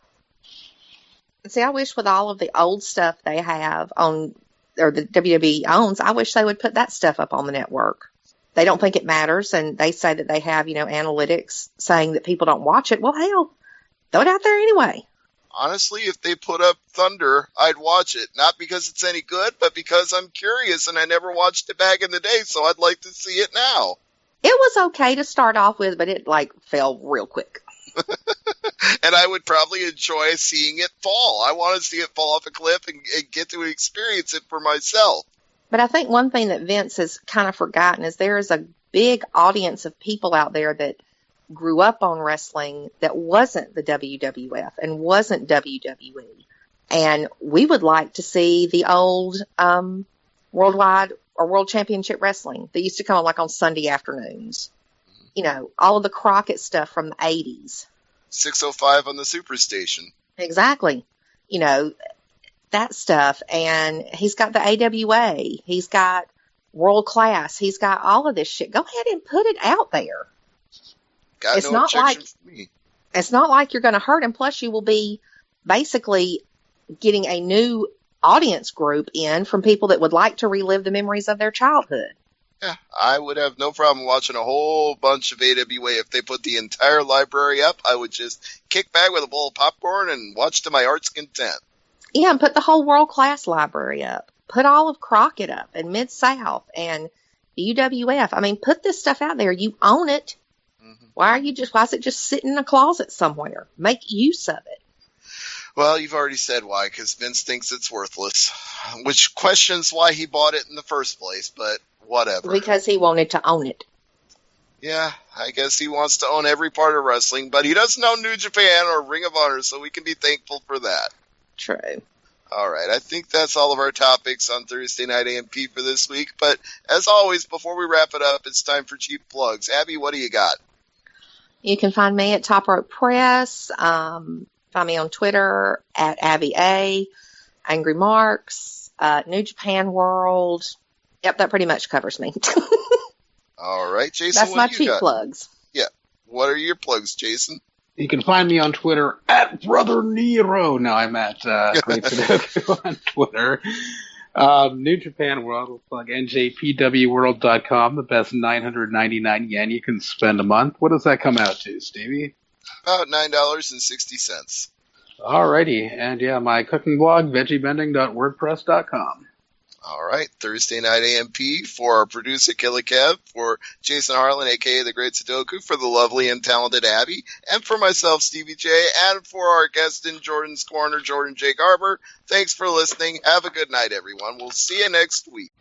See, I wish with all of the old stuff they have on or the WWE owns, I wish they would put that stuff up on the network. They don't think it matters, and they say that they have, analytics saying that people don't watch it. Well, hell, throw it out there anyway. Honestly, if they put up Thunder, I'd watch it. Not because it's any good, but because I'm curious and I never watched it back in the day, so I'd like to see it now. It was okay to start off with, but it, fell real quick. And I would probably enjoy seeing it fall. I want to see it fall off a cliff and get to experience it for myself. But I think one thing that Vince has kind of forgotten is there is a big audience of people out there that grew up on wrestling that wasn't the WWF and wasn't WWE. And we would like to see the old worldwide or world championship wrestling that used to come on on Sunday afternoons. All of the Crockett stuff from the 80s. 605 on the Superstation. Exactly. That stuff. And he's got the AWA. He's got World Class. He's got all of this shit. Go ahead and put it out there. Got it's no not objection from me. It's not like you're going to hurt him. Plus, you will be basically getting a new audience group in from people that would like to relive the memories of their childhood. Yeah, I would have no problem watching a whole bunch of AWA. If they put the entire library up, I would just kick back with a bowl of popcorn and watch to my heart's content. Yeah, and put the whole World Class library up. Put all of Crockett up and Mid-South and the UWF. I mean, put this stuff out there. You own it. Mm-hmm. Why is it just sitting in a closet somewhere? Make use of it. Well, you've already said why, because Vince thinks it's worthless, which questions why he bought it in the first place, but whatever. Because he wanted to own it. Yeah, I guess he wants to own every part of wrestling, but he doesn't own New Japan or Ring of Honor, so we can be thankful for that. True. All right, I think that's all of our topics on Thursday Night AMP for this week, but as always, before we wrap it up, it's time for cheap plugs. Abby, what do you got? You can find me at Top Rope Press. Find me on Twitter at Abby A, Angry Marks, New Japan World. Yep, that pretty much covers me. All right, Jason, that's my cheap plugs. Yeah. What are your plugs, Jason? You can find me on Twitter at Brother Nero. No, I'm at Great Sudoku on Twitter. New Japan World will plug NJPWWorld.com, the best 999 yen you can spend a month. What does that come out to, Stevie? About $9.60. Alrighty, and yeah, my cooking blog, veggiebending.wordpress.com. All right, Thursday Night AMP for our producer, Killer Kev, for Jason Harlan, a.k.a. The Great Sudoku, for the lovely and talented Abby, and for myself, Stevie J, and for our guest in Jordan's Corner, Jordan J. Garber. Thanks for listening. Have a good night, everyone. We'll see you next week.